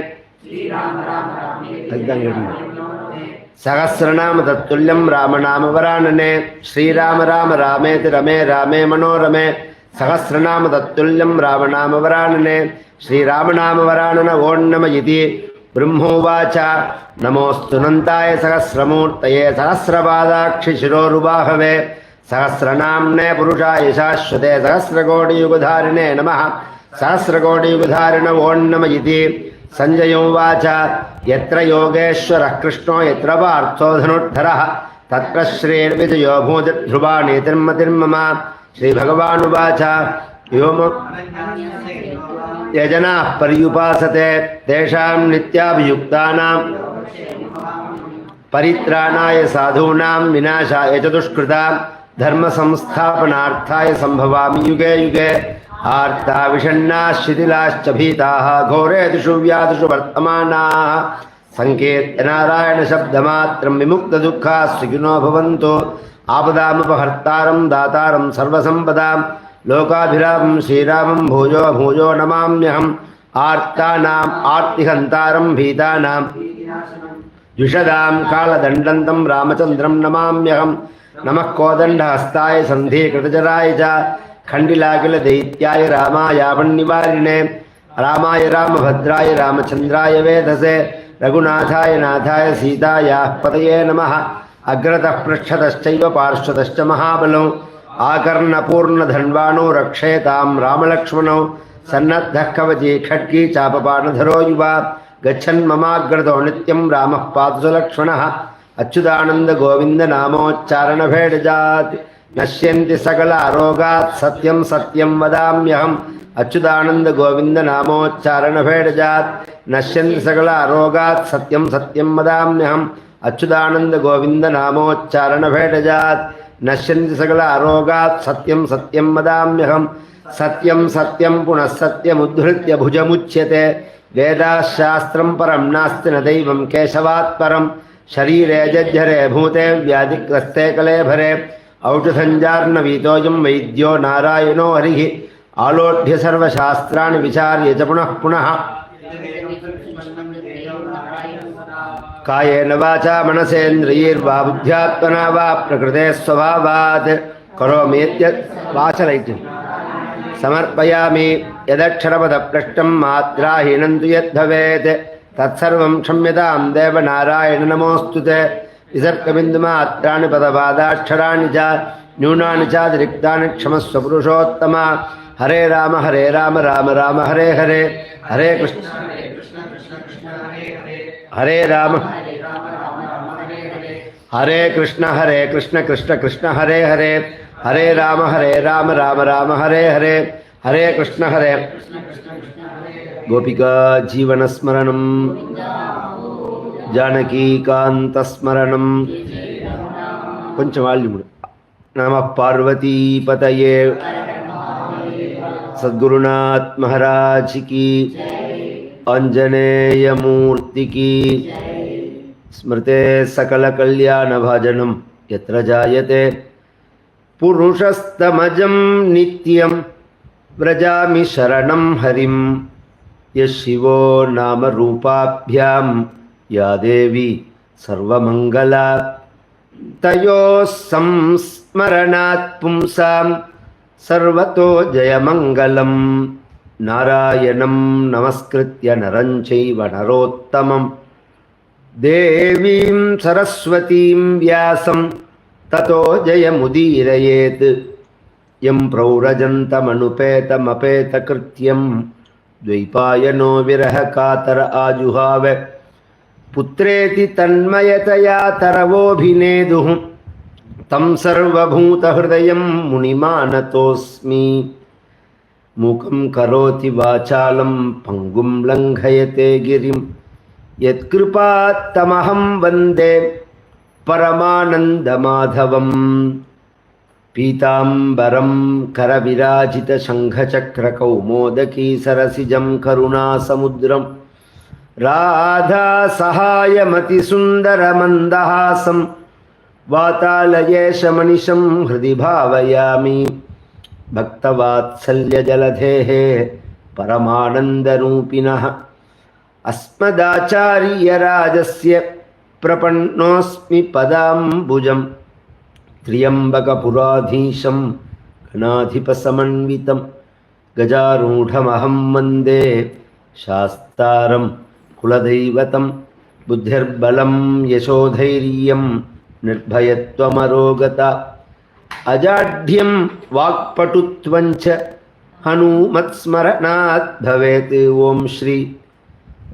सहस्रनाम तत्तुल्यं रामनामवरानने श्रीराम राम रामेति रमे रामे मनोरमे सहस्रनाम तत्तुल्यं रामनामवरानने श्रीरामनामवरानन ओन्नम इति ब्रह्मोवाच नमोऽस्तुनन्ताय सहस्रमूर्तये सहस्रपादाक्षि शिरोरुबाहवे सहस्रनाम्ने पुरुषाय शाश्वते सहस्रकोटियुगधारिणे नमः सहस्रकोटियुगधारिण ओन्नम इति संजय उवाच यत्र योगेश्वरः कृष्णो यत्र पार्थो धनुर्धरः तत्र श्रीर्विजयो भूतिर्ध्रुवा नीतिर्मतिर्मम श्रीभगवानुवाच यजनाः पर्युपासते तेषां नित्याभियुक्तानां परित्राणाय साधूनां विनाशाय च दुष्कृतां धर्मसंस्थापनार्थाय सम्भवामि युगे युगे आर्ता विषण्णाः शिथिलाश्च भीताः घोरेषु व्याधिषु वर्तमानाः संकीर्त्य नारायणशब्दमात्रं विमुक्तदुःखाः सुखिनो भवन्तु आपदामुपहर्तारं दातारं सर्वसम्पदां लोकाभिरामं श्रीरामं भूयो भूयो नमाम्यहम् आर्तानाम् आर्तिहन्तारं भीतानां द्विषदां कालदण्डन्तं रामचन्द्रं नमाम्यहम् नमः कोदण्डहस्ताय सन्धिकृतजराय च खंडिलाकिल दैत्याय रामायावन्निवारिणे रामाय रामभद्राय रामचंद्राय वेधसे रघुनाथाय नाथाय सीतायाः पतये नमः अग्रतः पृष्ठतश्चैव पार्श्वतश्च महाबलौ आकर्णपूर्णधन्वाणो रक्षेतां रामलक्ष्मणौ सन्नद्धः कवची खड्गी चापपाणधरो युवा गच्छन् ममाग्रतो नित्यं रामः पातु स लक्ष्मणः अच्युतानंद गोविंद नामोच्चारणभेडजात् नश्यन्ति सकलारोगात् सत्यं सत्यं वदाम्यहम् अच्युतानंद गोविंद नामोच्चारणभेडजात् नश्यन्ति सकलारोगात् सत्यं सत्यं वदाम्यहम् अच्युतानंद गोविंद नामोच्चारणभेडजात् नश्यन्ति सकलारोगात् सत्यं सत्यं वदाम्यहम् सत्यं सत्यं पुनः सत्यमुद्धृत्य भुजमुच्यते वेदाशास्त्रं परं नास्ति न दैवं केशवात् परं शरीरे जज्जरे भूते व्याधिग्रस्ते कलेभरे औषधञ्जार्णवीतोऽयं वैद्यो नारायणो हरिः आलोढ्य सर्वशास्त्राणि विचार्य च पुनः पुनः कायेन वाचा मनसेन्द्रियैर्वा बुद्ध्यात्मना वा प्रकृते स्वभावात् करोमि यद्यत् वाचलैति समर्पयामि यदक्षरपदभ्रष्टं मात्राहीनं तु यद्भवेत् तत्सर्वं क्षम्यतां देव नारायण नमोऽस्तु ते विसर्गबिन्दुमात्राणि पदपादाक्षराणि च न्यूनानि चातिरिक्तानि क्षमस्व पुरुषोत्तम हरे राम राम राम हरे हरे हरे कृष्ण हरे राम हरे कृष्ण कृष्ण कृष्ण हरे हरे हरे राम राम हरे हरे हरे कृष्ण गोपिका जीवन स्मरणं जानकी कांत स्मरणं पंचवाल्यूम नमः पार्वती पतये सद्गुरुनाथ महाराज की आंजनेय मूर्ति की स्मृते सकल कल्याण भाजनम यत्र जायते पुरुषस्तमजं नित्यं व्रजामि शरणं हरिं यशिवो नाम रूपाभ्यां या देवी सर्वमंगला तयोः संस्मरणात् पुंसां सर्वतो जयमंगलम् नारायणं नमस्कृत्य नरं चैव नरोत्तमं देवीं सरस्वतीं व्यासं ततो जयमुदीरयेत् यं प्रौरजन्तमनुपेतमपेतकृत्यं द्वैपायनो विरहकातर आजुहाव पुत्रेति तन्मयतया तरवोऽभिनेदुः तं सर्वभूतहृदयं मुनिमानतोऽस्मि मूकं करोति वाचालं पंगुं लङ्घयते गिरिं यत्कृपात्तमहं वन्दे परमानन्दमाधवम् पीताम्बरं करविराजितशङ्खचक्रकौमोदकी सरसिजं करुणासमुद्रं राधासहायमतिसुन्दरमन्दहासं वातालयेशमनिशं हृदि भावयामि भक्तवात्सल्यजलधेः परमानन्दरूपिणः अस्मदाचार्यराजस्य प्रपन्नोऽस्मि पदाम्बुजं त्र्यम्बकपुराधीशं गणाधिपसमन्वितं गजारूढमहं वन्दे शास्तारं कुलदैवतं बुद्धिर्बलं यशोधैर्यं निर्भयत्वमरोगता अजाढ्यं वाक्पटुत्वञ्च हनुमत्स्मरणात् भवेत्। ओम श्री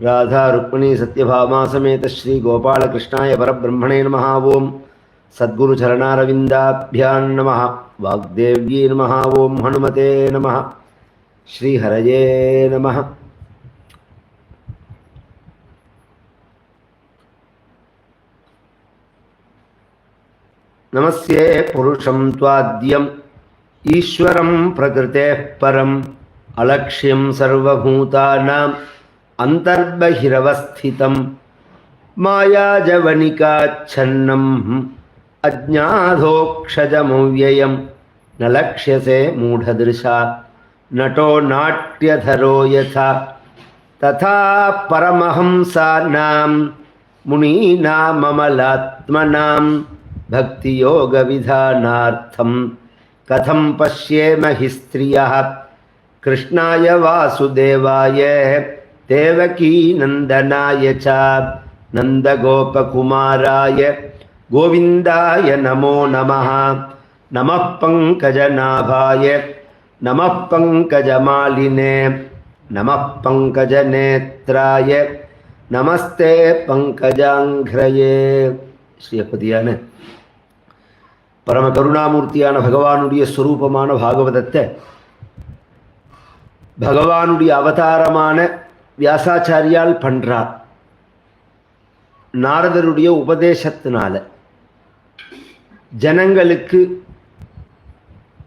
राधा रुक्मिणी सत्यभामा समेत श्री गोपाल कृष्णाय परब्रह्मणे नमः। ओम सद्गुरु चरणारविंदाभ्यां नमः। वाग्देव्यै नमः। ओम हनुमते नमः। श्री हरये नमः। नमस्ये पुरुषं त्वाद्यम् ईश्वरं प्रकृतेः परम् अलक्ष्यं सर्वभूतानाम् अन्तर्बहिरवस्थितं मायाजवनिकाच्छन्नम् अज्ञाधोक्षजमव्ययं न लक्ष्यसे मूढदृशा नटो नाट्यधरो यथा तथा परमहंसानां मुनीनाममलात्मनां भक्तियोगविधानार्थं कथं पश्येम हि स्त्रियः कृष्णाय वासुदेवाय देवकी नंदनाय च नंदगोपकुमाराय गोविंदाय नमो नमः। नमः पंकजनाभाय नमः पंकजमालिने नमः पंकजनेत्राय नमस्ते पंकजांघ्रये। ஸ்ரீபதியான பரம கருணாமூர்த்தியான பகவானுடைய ஸ்வரூபமான பாகவதத்தை பகவானுடைய அவதாரமான வியாசாச்சாரியால் பண்றார். நாரதருடைய உபதேசத்தினால ஜனங்களுக்கு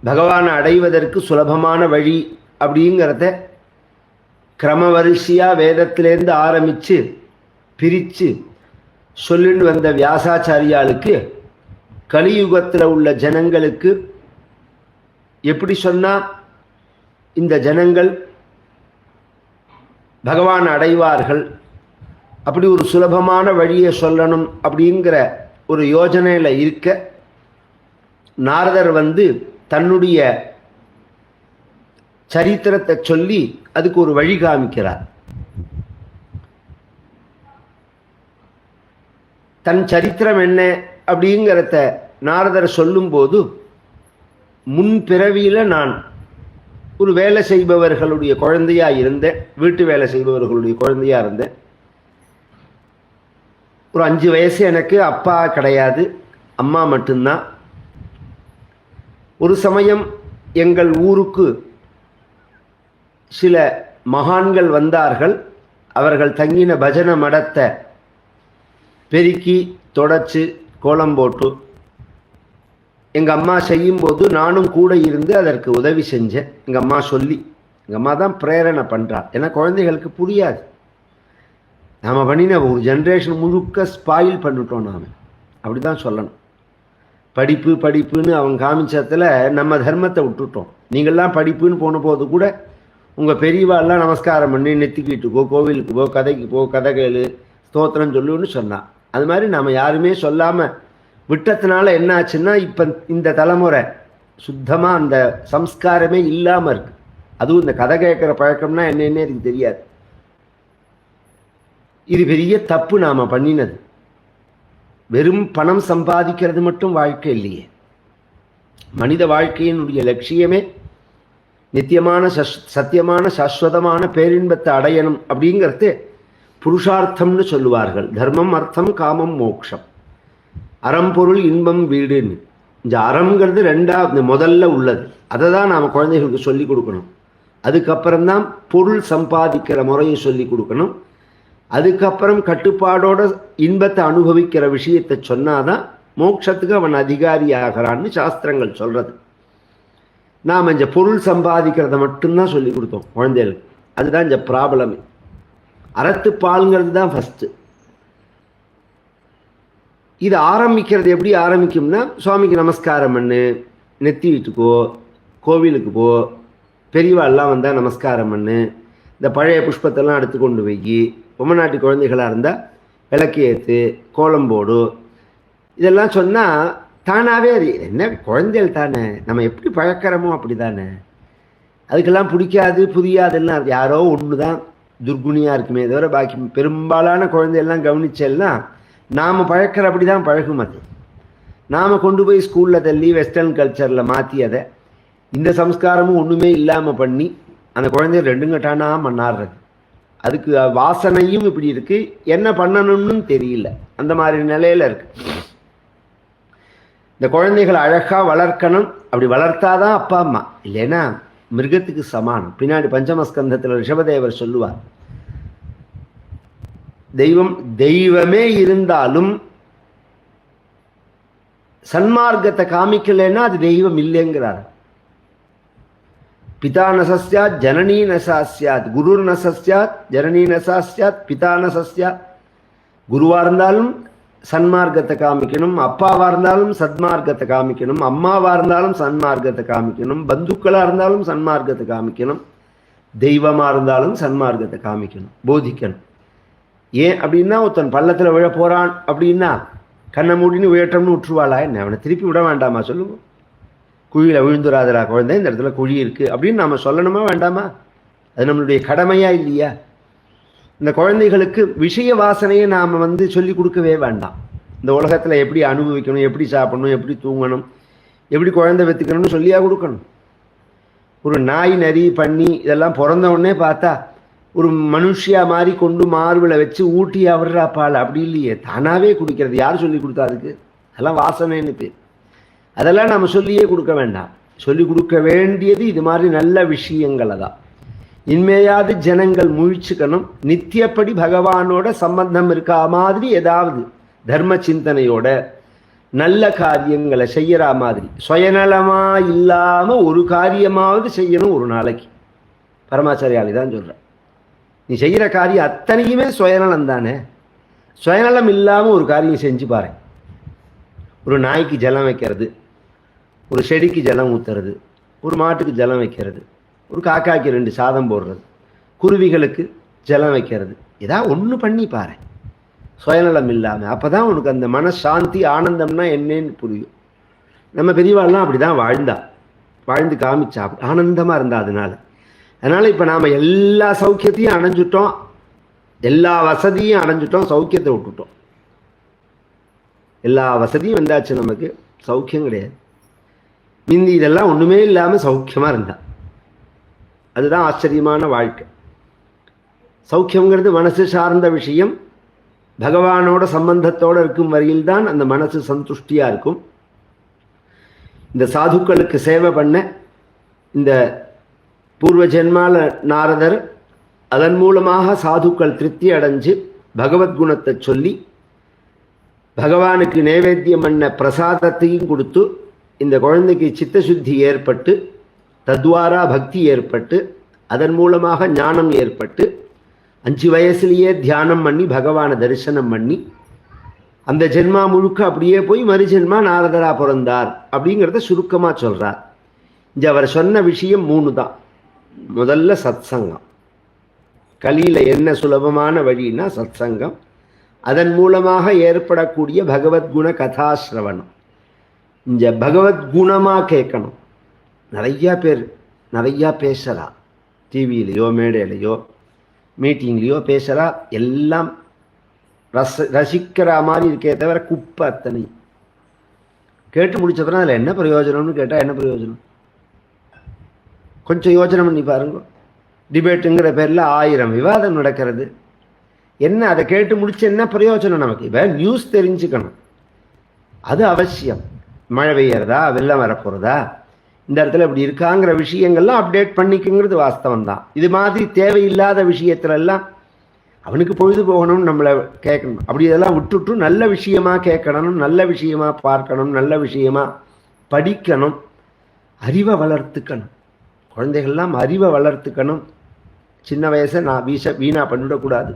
பகவானை அடைவதற்கு சுலபமான வழி அப்படிங்கிறத கிரமவரிசையா வேதத்திலேருந்து ஆரம்பித்து பிரித்து சொல்லிட்டு வந்த வியாசாச்சாரியாளுக்கு கலியுகத்தில் உள்ள ஜனங்களுக்கு எப்படி சொன்னால் இந்த ஜனங்கள் பகவான் அடைவார்கள், அப்படி ஒரு சுலபமான வழியை சொல்லணும் அப்படிங்கிற ஒரு யோஜனையில் இருக்க நாரதர் தன்னுடைய சரித்திரத்தை சொல்லி அதுக்கு ஒரு வழி காமிக்கிறார். தன் சரித்திரம் என்ன அப்படிங்கிறத நாரதர் சொல்லும்போது, முன் பிறவியில நான் ஒரு வேலை செய்பவர்களுடைய குழந்தையா இருந்தேன், வீட்டு வேலை செய்பவர்களுடைய குழந்தையா இருந்தேன். ஒரு 5 வயசு எனக்கு, அப்பா கிடையாது, அம்மா மட்டும்தான். ஒரு சமயம் எங்கள் ஊருக்கு சில மகான்கள் வந்தார்கள். அவர்கள் தங்கின பஜன மடத்தை பெருக்கி தொடச்சு கோலம் போட்டு எங்கள் அம்மா செய்யும்போது நானும் கூட இருந்து அதற்கு உதவி செஞ்சேன். எங்கள் அம்மா சொல்லி, எங்கள் அம்மா தான் பிரேரணை பண்ணுறாள். ஏன்னா குழந்தைகளுக்கு புரியாது. நாம் பண்ணின ஒரு ஜென்ரேஷன் முழுக்க ஸ்பாயில் பண்ணிட்டோம். நாம் அப்படி தான் சொல்லணும். படிப்பு படிப்புன்னு அவங்க காமிச்சத்தில் நம்ம தர்மத்தை விட்டுட்டோம். நீங்கள்லாம் படிப்புன்னு போன போது கூட உங்கள் பெரியவாள்லாம் நமஸ்காரம் பண்ணி நெத்திக்கிட்டு போ, கோவிலுக்கு போ, கதைக்கு போ, கதை கேளு, ஸ்தோத்திரம் சொல்லுன்னு சொன்னான். அது மாதிரி நாம் யாருமே சொல்லாமல் விட்டத்தினால என்ன ஆச்சுன்னா, இப்போ இந்த தலைமுறை சுத்தமாக அந்த சம்ஸ்காரமே இல்லாமல் இருக்குது. அதுவும் இந்த கதை கேட்குற பழக்கம்னா என்னென்னே எனக்கு தெரியாது. இது பெரிய தப்பு நாம் பண்ணினது. வெறும் பணம் சம்பாதிக்கிறது மட்டும் வாழ்க்கை இல்லையே. மனித வாழ்க்கையினுடைய லட்சியமே நித்தியமான சத்தியமான சாஸ்வதமான பேரின்பத்தை அடையணும் அப்படிங்கிறது புருஷார்த்தம்னு சொல்லுவார்கள். தர்மம், அர்த்தம், காமம், மோட்சம். அறம்பொருள், இன்பம், வீடுன்னு. இந்த அறம்ங்கிறது ரெண்டாவது, முதல்ல உள்ளது. அதை தான் நாம் குழந்தைகளுக்கு சொல்லி கொடுக்கணும். அதுக்கப்புறம்தான் பொருள் சம்பாதிக்கிற முறையை சொல்லி கொடுக்கணும். அதுக்கப்புறம் கட்டுப்பாடோட இன்பத்தை அனுபவிக்கிற விஷயத்தை சொன்னாதான் மோட்சத்துக்கு அவன் அதிகாரி ஆகிறான்னு சாஸ்திரங்கள் சொல்றது. நாம் இந்த பொருள் சம்பாதிக்கிறத மட்டும்தான் சொல்லி கொடுத்தோம் குழந்தைகளுக்கு. அதுதான் இந்த ப்ராப்ளமே. அறத்துப்பாலுங்கிறது தான் ஃபஸ்ட்டு. இது ஆரம்பிக்கிறது எப்படி ஆரம்பிக்கும்னா, சுவாமிக்கு நமஸ்காரம் பண்ணு, நெத்தி வீட்டுக்கோ, கோவிலுக்கு போ, பெரியவாள்லாம் வந்தால் நமஸ்காரம் பண்ணு, இந்த பழைய புஷ்பத்தெல்லாம் எடுத்து கொண்டு போய், பொம்மநாட்டு குழந்தைகளாக இருந்தால் விளக்கு ஏற்று, கோலம் போடு, இதெல்லாம் சொன்னால் தானாகவே அது என்ன குழந்தைகள் தானே, நம்ம எப்படி பழக்கிறோமோ அப்படி தானே. அதுக்கெல்லாம் பிடிக்காது புரியாதுலாம் யாரோ ஒன்று தான் துர்குணியாக இருக்குமே தவிர பாக்கி பெரும்பாலான குழந்தையெல்லாம் கவனிச்செல்லாம் நாம் பழக்கிற அப்படி தான் பழகும். அது நாம் கொண்டு போய் ஸ்கூலில் தள்ளி வெஸ்டர்ன் கல்ச்சரில் மாற்றி அதை இந்த சம்ஸ்காரமும் ஒன்றுமே இல்லாமல் பண்ணி அந்த குழந்தைய ரெண்டுங்கட்டானா மண்ணாடுறது. அதுக்கு வாசனையும் இப்படி இருக்குது, என்ன பண்ணணும்னு தெரியல, அந்த மாதிரி நிலையில் இருக்குது. இந்த குழந்தைகளை அழகாக வளர்க்கணும். அப்படி வளர்த்தாதான் அப்பா அம்மா, இல்லைன்னா மிருகத்துக்கு சமானம். பின்னாடி பஞ்சமஸ்கந்தத்தில் ரிஷபதேவர் சொல்லுவார், தெய்வமே இருந்தாலும் சன்மார்க்கத்தை காமிக்கலைன்னா அது தெய்வம் இல்லைங்கிறார். பிதா நசஸ்யாத் ஜனனி நசாஸ்யாத், குரு நசஸ்யாத் ஜனனி நசாஸ்யாத், பிதா நசஸ்யாத். குருவாக இருந்தாலும் சன்மார்க்கத்தை காமிக்கணும், அப்பாவாக இருந்தாலும் சன்மார்க்கத்தை காமிக்கணும், அம்மாவாக இருந்தாலும் சன்மார்க்கத்தை காமிக்கணும், பந்துக்களாக இருந்தாலும் சன்மார்க்கத்தை காமிக்கணும், தெய்வமாக இருந்தாலும் சன்மார்க்கத்தை காமிக்கணும், போதிக்கணும். ஏன் அப்படின்னா, ஒருத்தன் பள்ளத்தில் விழ போகிறான் அப்படின்னா கண்ணை மூடின்னு விழட்டம்னு விட்டுருவாளா என்ன? அவனை திருப்பி விட வேண்டாமா சொல்லுங்க? குழியில் விழுந்துராதரா குழந்தை, இந்த இடத்துல குழி இருக்குது அப்படின்னு நாம் சொல்லணுமா வேண்டாமா? அது நம்மளுடைய கடமையாக இல்லையா? இந்த குழந்தைகளுக்கு விஷய வாசனையை நாம் சொல்லி கொடுக்கவே வேண்டாம். இந்த உலகத்தில் எப்படி அனுபவிக்கணும், எப்படி சாப்பிடணும், எப்படி தூங்கணும், எப்படி குழந்தை வெத்துக்கணும்னு சொல்லியா கொடுக்கணும். ஒரு நாய் நரி பண்ணி இதெல்லாம் பிறந்த உடனே பார்த்தா ஒரு மனுஷியா மாதிரி கொண்டு மார்பில் வச்சு ஊட்டி அவர்றா பால், அப்படி இல்லையே, தானாகவே குடிக்கிறது. யார் சொல்லி கொடுத்தா? அதுக்கு அதெல்லாம் வாசனைன்னு பேர். அதெல்லாம் நம்ம சொல்லியே கொடுக்க வேண்டாம். சொல்லி கொடுக்க வேண்டியது இது மாதிரி நல்ல விஷயங்களை தான். இன்மையாவது ஜனங்கள் முழிச்சுக்கணும். நித்தியப்படி பகவானோட சம்பந்தம் இருக்கா மாதிரி ஏதாவது தர்ம சிந்தனையோட நல்ல காரியங்களை செய்யற மாதிரி, சுயநலமா இல்லாம ஒரு காரியமாவது செய்யணும் ஒரு நாளைக்கு. பரமாச்சாரியாலி தான் சொல்ற, நீ செய்கிற காரியம் அத்தனையுமே சுயநலம் தானே. சுயநலம் இல்லாமல் ஒரு காரியம் செஞ்சு பாரு. ஒரு நாய்க்கு ஜலம் வைக்கிறது, ஒரு செடிக்கு ஜலம் ஊற்றுறது, ஒரு மாட்டுக்கு ஜலம் வைக்கிறது, ஒரு காக்காய்க்கு 2 சாதம் போடுறது, குருவிகளுக்கு ஜலம் வைக்கிறது, ஏதாவது ஒன்று பண்ணி பாரு சுயநலம் இல்லாமல். அப்போ தான் உனக்கு அந்த மனசாந்தி ஆனந்தம்னா என்னன்னு புரியும். நம்ம பெரியவாள்லாம் அப்படி தான் வாழ்ந்து காமிச்சா, ஆனந்தமாக இருந்தா. அதனால அதனால் இப்போ நாம் எல்லா சௌக்கியத்தையும் அடைஞ்சிட்டோம், எல்லா வசதியும் அடைஞ்சிட்டோம், சௌக்கியத்தை விட்டுட்டோம். எல்லா வசதியும் வந்தாச்சு, நமக்கு சௌக்கியம் கிடையாது. மிந்தி இதெல்லாம் ஒன்றுமே இல்லாமல் சௌக்கியமாக இருந்தான். அதுதான் ஆச்சரியமான வாழ்க்கை. சௌக்கியங்கிறது மனசு சார்ந்த விஷயம். பகவானோட சம்பந்தத்தோடு இருக்கும் வரையில் தான் அந்த மனசு சந்துஷ்டியாக இருக்கும். இந்த சாதுக்களுக்கு சேவை பண்ண இந்த பூர்வ ஜென்மால நாரதர் அதன் மூலமாக சாதுக்கள் திருப்தி அடைஞ்சு பகவத்குணத்தை சொல்லி பகவானுக்கு நைவேத்தியம் பண்ண பிரசாதத்தையும் கொடுத்து இந்த குழந்தைக்கு சித்தசுத்தி ஏற்பட்டு தத்வாரா பக்தி ஏற்பட்டு அதன் மூலமாக ஞானம் ஏற்பட்டு 5 வயசுலேயே தியானம் பண்ணி பகவானை தரிசனம் பண்ணி அந்த ஜென்மா முழுக்க அப்படியே போய் மறுஜென்மா நாரதரா பிறந்தார் அப்படிங்கிறத சுருக்கமாக சொல்கிறார். இங்கே அவர் சொன்ன விஷயம் 3 தான். முதல்ல சத்சங்கம். கலியில் என்ன சுலபமான வழின்னா சத்சங்கம். அதன் மூலமாக ஏற்படக்கூடிய பகவத்குண கதாசிரவணம். இந்த பகவத்குணமாக கேட்கணும். நிறையா பேசுகிறா, டிவியிலையோ மேடையிலையோ மீட்டிங்லேயோ பேசுகிறா, எல்லாம் ரசிக்கிற மாதிரி இருக்கே தவிர குப்பை அத்தனை. கேட்டு முடிச்சப்பறம் அதில் என்ன பிரயோஜனம்னு கேட்டால் என்ன பிரயோஜனம்? கொஞ்சம் யோசனை பண்ணி பாருங்க. டிபேட்டுங்கிற பேரில் 1000 விவாதம் நடக்கிறது. என்ன அதை கேட்டு முடிச்சு என்ன பிரயோஜனம் நமக்கு? இப்போ நியூஸ் தெரிஞ்சுக்கணும், அது அவசியம். மழை பெய்யறதா, வெள்ளம் வரப்போகிறதா, இந்த இடத்துல இப்படி இருக்காங்கிற விஷயங்கள்லாம் அப்டேட் பண்ணிக்குங்கிறது வாஸ்தவம் தான். இது மாதிரி தேவையில்லாத விஷயத்துலெல்லாம் அவனுக்கு பொழுது போகணும்னு நம்மளை கேட்கணும். அப்படி இதெல்லாம் விட்டுட்டு நல்ல விஷயமா கேட்கணும், நல்ல விஷயமா பார்க்கணும், நல்ல விஷயமா படிக்கணும், அறிவை வளர்த்துக்கணும். குழந்தைகள்லாம் அறிவை வளர்த்துக்கணும். சின்ன வயசை நான் வீணாக பண்ணிவிடக்கூடாது.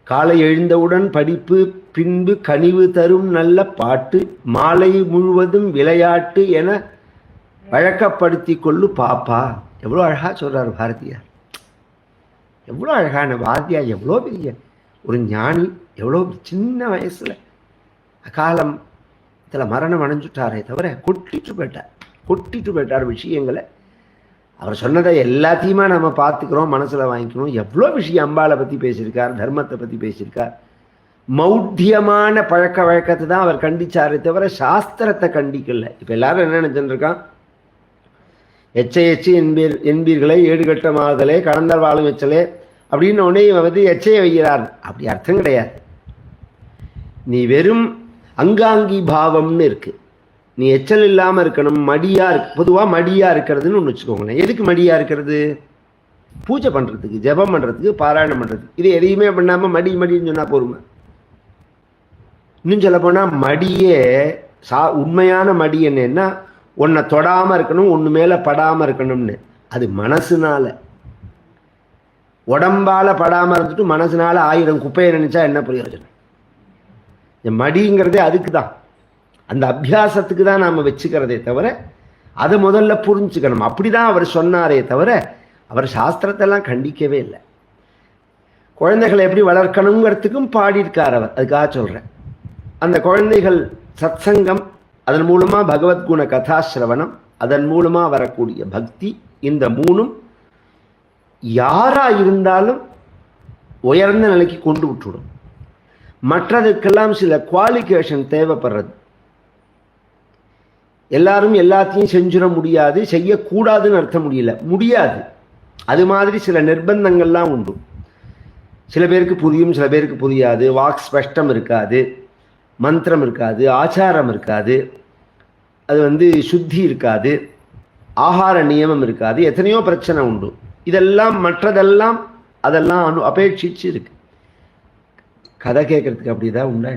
காலை எழுந்தவுடன் படிப்பு, பின்பு கனிவு தரும் நல்ல பாட்டு, மாலை முழுவதும் விளையாட்டு என வழக்கப்படுத்தி கொள்ளு பாப்பா. எவ்வளோ அழகாக சொல்கிறார் பாரதியார். எவ்வளோ அழகான பாரதியார், எவ்வளோ பெரிய ஒரு ஞானி. எவ்வளோ சின்ன வயசில் அகாலத்தில் மரணம் அடைஞ்சுட்டாரே தவிர கொட்டிட்டு போயிட்டார் விஷயங்களை. அவர் சொன்னதை எல்லாத்தையுமே நம்ம பார்த்துக்கிறோம், மனசில் வாங்கிக்கணும். எவ்வளோ விஷயம் அம்பாளை பற்றி பேசியிருக்கார், தர்மத்தை பற்றி பேசியிருக்கார். மௌத்தியமான பழக்க வழக்கத்தை தான் அவர் கண்டிச்சாரே தவிர சாஸ்திரத்தை கண்டிக்கல. இப்போ எல்லாரும் என்ன நினைச்சுருக்கான், எச்சை என்பீர்களே ஏடுகட்ட மாறுதலே கடந்த வாழும் எச்சலே அப்படின்னு உடனே இவன் எச்சையை வைக்கிறார். அப்படி அர்த்தம் கிடையாது. நீ வெறும் அங்காங்கி பாவம்னு இருக்கு. நீ எச்சல் இல்லாமல் இருக்கணும், மடியாக இருக்கு. பொதுவாக மடியாக இருக்கிறதுன்னு ஒன்று வச்சுக்கோங்களேன். எதுக்கு மடியாக இருக்கிறது? பூஜை பண்ணுறதுக்கு, ஜபம் பண்ணுறதுக்கு, பாராயணம் பண்ணுறதுக்கு. இது எதையுமே பண்ணாமல் மடின்னு சொன்னால் பொறுமை. இன்னும் சொல்ல போனால் மடியே உண்மையான மடி என்னன்னா ஒன்றை தொடாமல் இருக்கணும், ஒன்று மேலே படாமல் இருக்கணும்னு. அது மனசுனால. உடம்பால் படாமல் இருந்துட்டு மனசுனால 1000 குப்பையை நினச்சா என்ன பிரயோஜனம்? மடிங்கிறதே அதுக்கு தான், அந்த அபியாசத்துக்கு தான் நாம் வச்சுக்கிறதே தவிர அதை முதல்ல புரிஞ்சுக்கணும். அப்படி தான் அவர் சொன்னாரே தவிர அவர் சாஸ்திரத்தெல்லாம் கண்டிக்கவே இல்லை. குழந்தைகளை எப்படி வளர்க்கணுங்கிறதுக்கும் பாடியிருக்கார் அவர். அதுக்காக சொல்கிறேன். அந்த குழந்தைகள் சத்சங்கம், அதன் மூலமாக பகவத்குண கதாசிரவணம், அதன் மூலமாக வரக்கூடிய பக்தி, இந்த 3ம் யாராக இருந்தாலும் உயர்ந்த நிலைக்கு கொண்டு விட்டுவிடும். மற்றதுக்கெல்லாம் சில குவாலிஃபிகேஷன் தேவைப்படுறது. எல்லாரும் எல்லாத்தையும் செஞ்சிட முடியாது, செய்யக்கூடாதுன்னு அர்த்தம் முடியாது. அது மாதிரி சில நிர்பந்தங்கள்லாம் உண்டு. சில பேருக்கு புரியும், சில பேருக்கு புரியாது. வாக் ஸ்பஷ்டம் இருக்காது, மந்திரம் இருக்காது, ஆச்சாரம் இருக்காது, அது சுத்தி இருக்காது, ஆகார நியமம் இருக்காது, எத்தனையோ பிரச்சனை உண்டு. இதெல்லாம் மற்றதெல்லாம் அதெல்லாம் அபேட்சிச்சு இருக்கு. கதை கேட்கறதுக்கு அப்படிதான் உண்டா?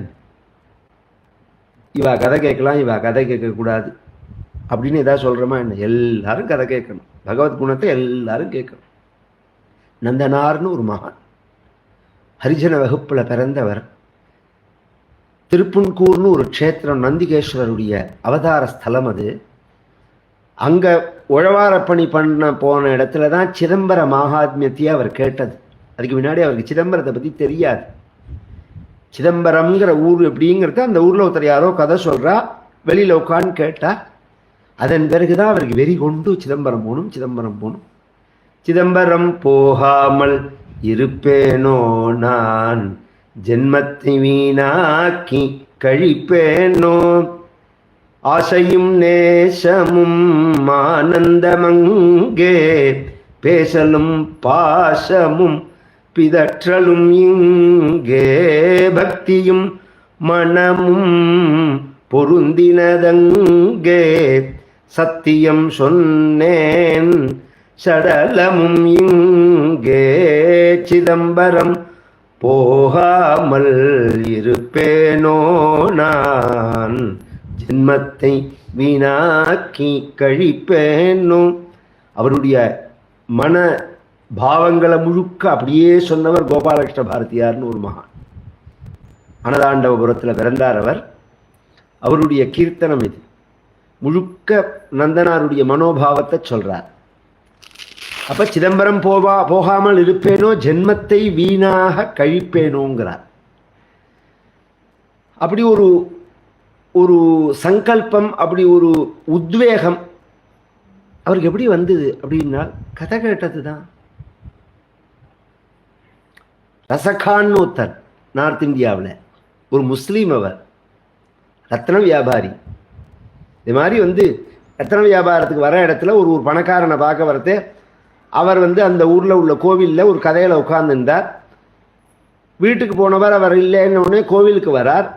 இவா கதை கேட்கலாம், இவா கதை கேட்கக்கூடாது அப்படின்னு ஏதாவது சொல்கிறோமா என்ன? எல்லாரும் கதை கேட்கணும். பகவத்குணத்தை எல்லாரும் கேட்கணும். நந்தனார்னு ஒரு மகான், ஹரிஜன வகுப்பில் பிறந்தவர். திருப்புன்கூர்னு ஒரு க்ஷேத்திரம், நந்திகேஸ்வரருடைய அவதார ஸ்தலம் அது. அங்கே உழவாரப்பணி பண்ண போன இடத்துல தான் சிதம்பர மகாத்மியத்தையே அவர் கேட்டது. அதுக்கு முன்னாடி அவருக்கு சிதம்பரத்தை பற்றி தெரியாது. சிதம்பரம்ங்கிற ஊர் எப்படிங்கிறது அந்த ஊரில் ஒருத்தர் யாரோ கதை சொல்கிறா, வெளியில் உட்கான்னு கேட்டால். அதன் பிறகுதான் அவருக்கு வெறி கொண்டு சிதம்பரம் போகணும். சிதம்பரம் போகாமல் இருப்பேனோ நான், ஜென்மத்தை வீணாக்கி கழிப்பேனோ, ஆசையும் நேசமும் ஆனந்தமங்கே, பேசலும் பாசமும் பிதற்றலும் இங்கே, பக்தியும் மனமும் பொருந்தினதங்கே, சத்தியம் சொன்னேன் சடலமும் இங்கே, சிதம்பரம் போகாமல் இருப்பேனோ நான், ஜென்மத்தை வீணாக்கி கழிப்பேனோ. அவருடைய மன பாவங்களை முழுக்க அப்படியே சொன்னவர் கோபாலகிருஷ்ண பாரதியார்னு ஒரு மகான். அனதாண்டவபுரத்தில் பிறந்தார் அவர். அவருடைய கீர்த்தனம் இது. முழுக்க நந்தனாருடைய மனோபாவத்தை சொல்றார். அப்ப சிதம்பரம் போகாமல் இருப்பேனோ, ஜென்மத்தை வீணாக கழிப்பேனோங்கிறார். அப்படி ஒரு ஒரு சங்கல்பம், அப்படி ஒரு உத்வேகம் அவருக்கு எப்படி வந்தது அப்படின்னா, கதை கேட்டது தான். ரசகான்னு ஒருத்தர் நார்த் இந்தியாவில் ஒரு முஸ்லீம், அவர் ரத்ன வியாபாரி. இது மாதிரி ரத்ன வியாபாரத்துக்கு வர இடத்துல ஒரு பணக்காரனை பார்க்க வரது, அவர் அந்த ஊரில் உள்ள கோவிலில் ஒரு கதையில் உட்கார்ந்துருந்தார். வீட்டுக்கு போனவர் அவர் இல்லைன்னு உடனே கோவிலுக்கு வரார்.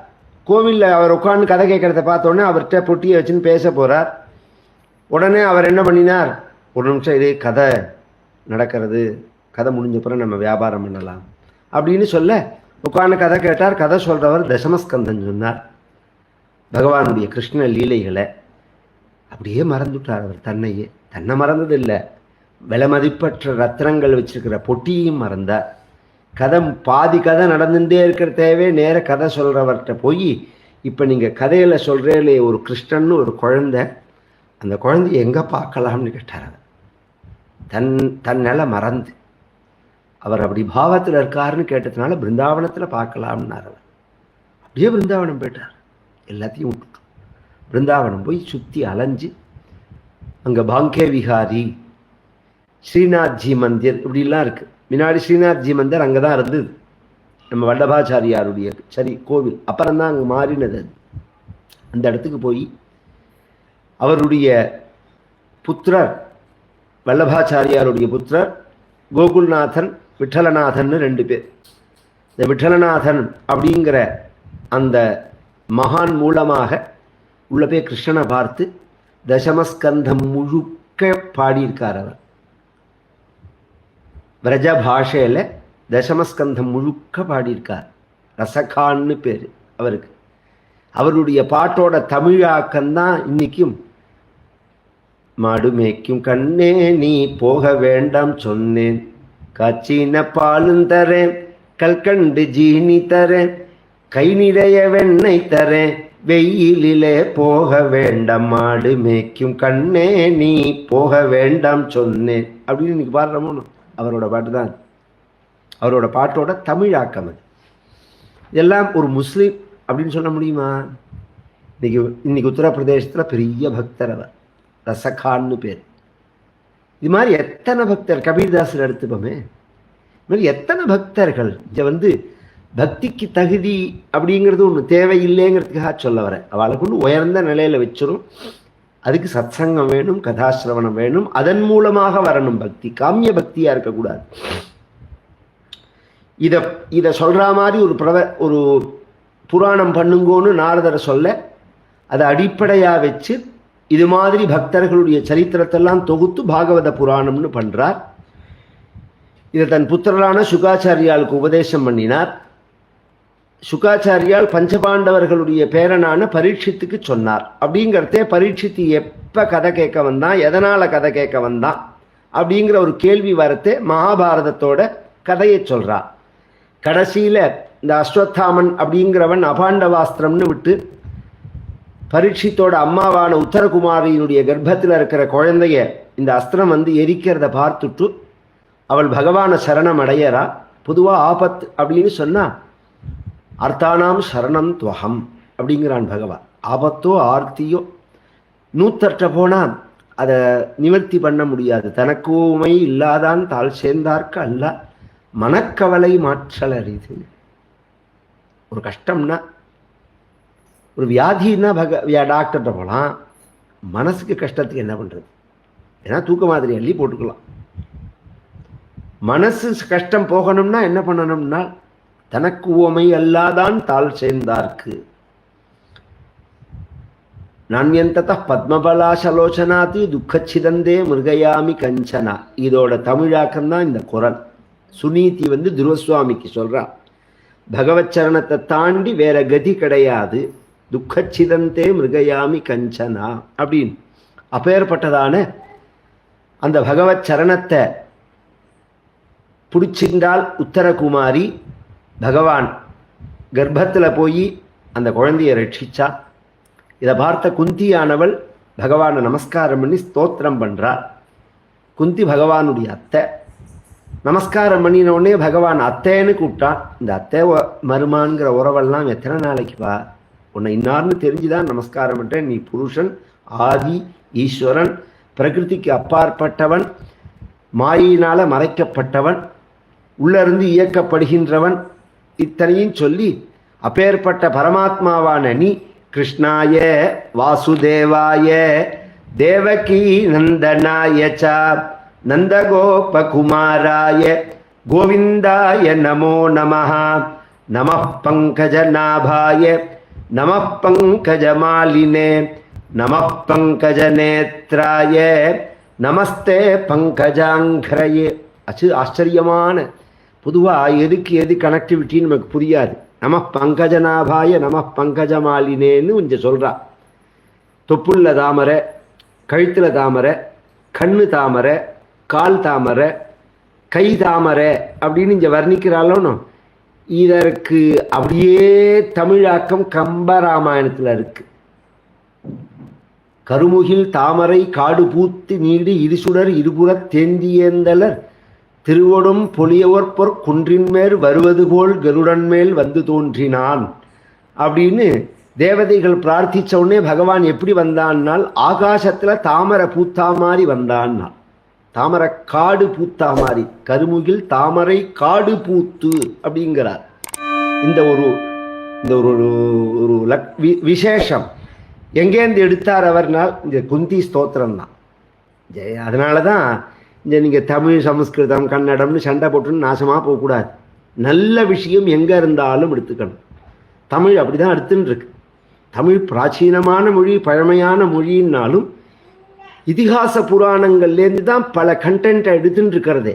கோவிலில் அவர் உட்காந்து கதை கேட்குறத பார்த்தோன்னே அவர்கிட்ட பொட்டியை வச்சுன்னு பேச போகிறார். உடனே அவர் என்ன பண்ணினார், ஒரு நிமிஷம் இது கதை நடக்கிறது, கதை முடிஞ்சப்புறம் நம்ம வியாபாரம் பண்ணலாம் அப்படின்னு சொல்ல உட்காந்து கதை கேட்டார். கதை சொல்கிறவர் தசமஸ்கந்தன் சொன்னார், பகவானுடைய கிருஷ்ண லீலைகளை. அப்படியே மறந்துட்டார் அவர் தன்னையே. தன்னை மறந்தது இல்லை, விலை மதிப்பற்ற ரத்னங்கள் வச்சிருக்கிற பொட்டியையும் மறந்தார். பாதி கதை நடந்துட்டே இருக்கிற தேவை நேர கதை சொல்கிறவர்கிட்ட போய், இப்போ நீங்கள் கதையில் சொல்கிறீங்களே ஒரு கிருஷ்ணன்னு ஒரு குழந்தை, அந்த குழந்தைய எங்கே பார்க்கலாம்னு கேட்டார். அவர் தன்னால் மறந்து, அவர் அப்படி பாவத்தில் இருக்காருன்னு கேட்டதுனால பிருந்தாவனத்தில் பார்க்கலாம்னார். அவர் அப்படியே பிருந்தாவனம் போயிட்டார். எல்லாத்தையும் விட்டுட்டு பிருந்தாவனம் போய் சுற்றி அலைஞ்சு அங்கே பாங்கே விஹாரி, ஸ்ரீநாத்ஜி மந்திர் இப்படிலாம் இருக்குது. முன்னாடி ஸ்ரீநாத்ஜி மந்திர் அங்கே தான் இருந்தது, நம்ம வல்லபாச்சாரியாருடைய கோவில். அப்புறம்தான் அங்கே மாறினது. அந்த இடத்துக்கு போய் அவருடைய புத்திரர், வல்லபாச்சாரியாருடைய புத்திரர் கோகுல்நாதன், விட்டலநாதன் 2 பேர். இந்த விட்டலநாதன் அப்படிங்கிற அந்த மகான் மூலமாக உள்ள போய் கிருஷ்ணனை பார்த்து தசமஸ்கந்தம் முழுக்க பாடியிருக்கார் அவர். விரஜ பாஷையில் தசமஸ்கந்தம் முழுக்க பாடியிருக்கார். ரசகான்னு பேர் அவருக்கு. அவருடைய பாட்டோட தமிழாக்கம்தான் இன்னைக்கும். மாடு மேய்க்கும் கண்ணே நீ போக வேண்டாம் சொன்னேன், காய்ச்சின பாலும் தரேன், கல்கண்டு ஜீனி தரேன், கை நிறைய வெண்ணெய் தரேன், வெயிலிலே போக வேண்டாம், மாடு மேய்க்கும் கண்ணே நீ போக வேண்டாம் சொன்னேன் அப்படின்னு இன்னைக்கு பாடுறோமோ, அவரோட பாட்டு தான். அவரோட பாட்டோட தமிழாக்கம் அது. இதெல்லாம் ஒரு முஸ்லீம் அப்படின்னு சொல்ல முடியுமா? இன்னைக்கு உத்தரப்பிரதேசத்தில் பெரிய பக்தர் அவர், ரசகான்னு பேர். இது மாதிரி எத்தனை பக்தர், கபீர்தாசர் எடுத்துப்போமே, இது மாதிரி எத்தனை பக்தர்கள். இதை பக்திக்கு தகுதி அப்படிங்கிறது ஒன்று தேவையில்லைங்கிறதுக்காக சொல்ல வரேன். அவளை கொண்டு உயர்ந்த நிலையில் வச்சிரும். அதுக்கு சத்சங்கம் வேணும், கதாசிரவணம் வேணும், அதன் மூலமாக வரணும் பக்தி. காமிய பக்தியாக இருக்கக்கூடாது. இதை சொல்கிற மாதிரி ஒரு புராணம் பண்ணுங்கோன்னு நாரதரை சொல்ல, அதை அடிப்படையாக வச்சு இது மாதிரி பக்தர்களுடைய சரித்திரத்தெல்லாம் தொகுத்து பாகவத புராணம்னு பண்ணுறார். இதை தன் புத்திரரான சுகாச்சாரியாளுக்கு உபதேசம் பண்ணினார். சுகாச்சாரியால் பஞ்சபாண்டவர்களுடைய பேரனான பரீட்சித்துக்கு சொன்னார். அப்படிங்கிறதே பரீட்சித்து எப்போ கதை கேட்க வந்தான், எதனால் கதை கேட்க வந்தான் அப்படிங்கிற ஒரு கேள்வி வரத்தே மகாபாரதத்தோட கதையை சொல்கிறார். கடைசியில் இந்த அஸ்வத்தாமன் அப்படிங்கிறவன் அபாண்டவாஸ்திரம்னு விட்டு பரீட்சித்தோட அம்மாவான உத்தரகுமாரியினுடைய கர்ப்பத்தில் இருக்கிற குழந்தைய இந்த அஸ்திரம் எரிக்கிறத பார்த்துட்டு அவள் பகவானை சரணம் அடையறா. பொதுவாக ஆபத்து அப்படின்னு சொன்னால் அர்த்தானாம் சரணம் துவகம் அப்படிங்கிறான் பகவான். ஆபத்தோ ஆர்த்தியோ நூத்தற்ற போனால் அதை நிவர்த்தி பண்ண முடியாது. தனக்கு ஊமை இல்லாதான் தாழ் சேர்ந்தார்க்கு அல்ல மனக்கவலை மாற்றல் அறிது. ஒரு கஷ்டம்னா, ஒரு வியாதின்னா டாக்டர்கிட்ட போகலாம். மனசுக்கு கஷ்டத்துக்கு என்ன பண்ணுறது? ஏன்னா தூக்க மாதிரி அள்ளி போட்டுக்கலாம். மனசு கஷ்டம் போகணும்னா என்ன பண்ணணும்னா, தனக்கு ஊமை அல்லாதான் தாழ் சேர்ந்தார்க்கு நான்யந்தத பத்மபலாசலோச்சனாத்து துக்கச்சிதந்தே மிருகயாமி கஞ்சனா. இதோட தமிழாக்கம் தான் இந்த குரல். சுனீதி துருவசுவாமிக்கு சொல்றா, பகவத் சரணத்தை தாண்டி வேற கதி கிடையாது, துக்கச்சிதந்தே மிருகயாமி கஞ்சனா அப்படின்னு. அப்பேற்பட்டதான அந்த பகவத் சரணத்தை பிடிச்சின்றால் உத்தரகுமாரி பகவான் கர்ப்பத்தில் போய் அந்த குழந்தையை ரட்சிச்சா. இதை பார்த்த குந்தியானவள் பகவானை நமஸ்காரம் பண்ணி ஸ்தோத்திரம் பண்ணுறார். குந்தி பகவானுடைய அத்தை. நமஸ்காரம் பண்ணின உடனே பகவான் அத்தைன்னு கூப்பிட்டான். இந்த அத்தை மருமான்கிற உறவெல்லாம் எத்தனை நாளைக்கு வா, உன்னை இன்னார்னு தெரிஞ்சுதான் நமஸ்காரம் பண்ணுறேன். நீ புருஷன், ஆதி ஈஸ்வரன், பிரகிருதிக்கு அப்பாற்பட்டவன், மாயினால் மறைக்கப்பட்டவன், உள்ளிருந்து இயக்கப்படுகின்றவன், இத்தனையும் சொல்லி அப்பேற்பட்ட பரமாத்மாவான நீ கிருஷ்ணாய வாசுதேவாய தேவகி நந்தனாய ச நந்தகோபகுமாராய கோவிந்தாய நமோ நமः. நமः பங்கஜநாபாய நமः பங்கஜமாலினே நமः பங்கஜநேத்ராய நமஸ்தே பங்கஜாங்கிரயே. ஆச்சரியமான, பொதுவாக எதுக்கு எது கனெக்டிவிட்டின்னு நமக்கு புரியாது. நம பங்கஜநாபாய நம பங்கஜமாலினேன்னு கொஞ்சம் சொல்கிறா. தொப்புள்ள தாமரை, கழுத்தில் தாமரை, கண்ணு தாமரை, கால் தாமரை, கை தாமரை அப்படின்னு இங்கே வர்ணிக்கிறாளோன்னு. இதற்கு அப்படியே தமிழாக்கம் கம்பராமாயணத்தில் இருக்கு. கருமுகில் தாமரை காடு பூத்து நீடி இருசுடர் இருபுறத் தேந்தியேந்தலர் திருவொடும் பொலியவற்பொற் குன்றின் மேல் வருவது போல் கருடன் மேல் வந்து தோன்றினான் அப்படின்னு தேவதைகள் பிரார்த்திச்ச உடனே பகவான் எப்படி வந்தான்னால், ஆகாசத்தில் தாமரை பூத்தா மாதிரி வந்தான்னால். தாமரை காடு பூத்தா மாதிரி, கருமுகில் தாமரை காடு பூத்து அப்படிங்கிறார். இந்த ஒரு ஒரு விசேஷம் எங்கேருந்து எடுத்தார் அவர்னால் இந்த குந்தி ஸ்தோத்திரம் தான். அதனால தான் இந்த நீங்கள் தமிழ் சமஸ்கிருதம் கன்னடம்னு சண்டை போட்டுன்னு நாசமாக போகக்கூடாது. நல்ல விஷயம் எங்கே இருந்தாலும் எடுத்துக்கணும். தமிழ் அப்படி தான் எடுத்துன்னு இருக்கு. தமிழ் பிராச்சீனமான மொழி, பழமையான மொழின்னாலும் இதிகாச புராணங்கள்லேருந்து தான் பல கண்டென்ட்டை எடுத்துன்னு இருக்கிறதே.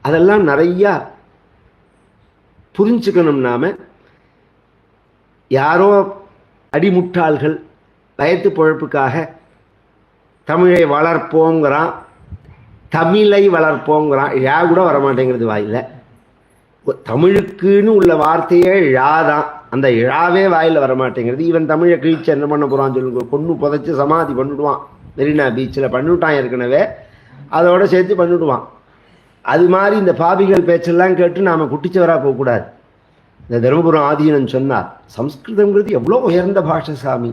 அதெல்லாம் நிறையா புரிஞ்சுக்கணும். நாம் யாரோ அடிமுட்டாள்கள் வயத்து பொழப்புக்காக தமிழை வளர்ப்போங்கிறான், தமிழை வளர்ப்போங்கிறான். ழா கூட வரமாட்டேங்கிறது வாயில். தமிழுக்குன்னு உள்ள வார்த்தையே ழா தான், அந்த ழாவே வாயில் வரமாட்டேங்கிறது. இவன் தமிழை கிழிச்சு என்ன பண்ண போகிறான்னு சொல்லுங்க, பொண்ணு புதைச்சி சமாதி பண்ணிவிடுவான். மெரினா பீச்சில் பண்ணிவிட்டான் ஏற்கனவே, அதோட சேர்த்து பண்ணிவிடுவான். அது மாதிரி இந்த பாபிகள் பேச்செல்லாம் கேட்டு நாம் குட்டிச்சவராக போகக்கூடாது. இந்த தருமபுரம் ஆதீனன் சொன்னார், சம்ஸ்கிருதங்கிறது எவ்வளோ உயர்ந்த பாஷை சாமி,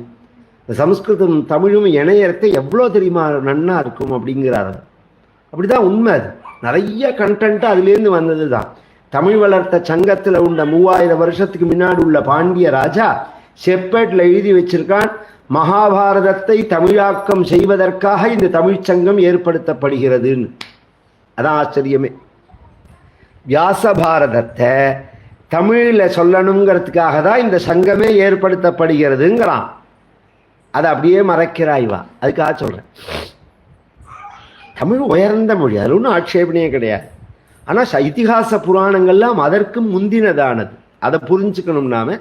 இந்த சம்ஸ்கிருதம் தமிழும் இணையறத்தை எவ்வளோ தெரியுமா நன்னா இருக்கும் அப்படிங்கிறார். அப்படி தான் உண்மை. அது நிறைய கண்டென்ட் அதுலேருந்து வந்தது தான். தமிழ் வளர்த்த சங்கத்தில் உள்ள 3000 வருஷத்துக்கு முன்னாடி உள்ள பாண்டிய ராஜா செப்பேட்டில் எழுதி வச்சிருக்கான், மகாபாரதத்தை தமிழாக்கம் செய்வதற்காக இந்த தமிழ்ச்சங்கம் ஏற்படுத்தப்படுகிறதுன்னு. அதான் ஆச்சரியமே. வியாச பாரதத்தை தமிழில் சொல்லணுங்கிறதுக்காக தான் இந்த சங்கமே ஏற்படுத்தப்படுகிறதுங்கிறான். அதை அப்படியே மறைக்கிறாய்வா. அதுக்காக சொல்கிறேன், தமிழ் உயர்ந்த மொழி, அதில் ஒன்றும் ஆட்சேபனையே கிடையாது. ஆனால் இதிகாச புராணங்கள்லாம் அதற்கு முந்தினதானது. அதை புரிஞ்சுக்கணும். நாம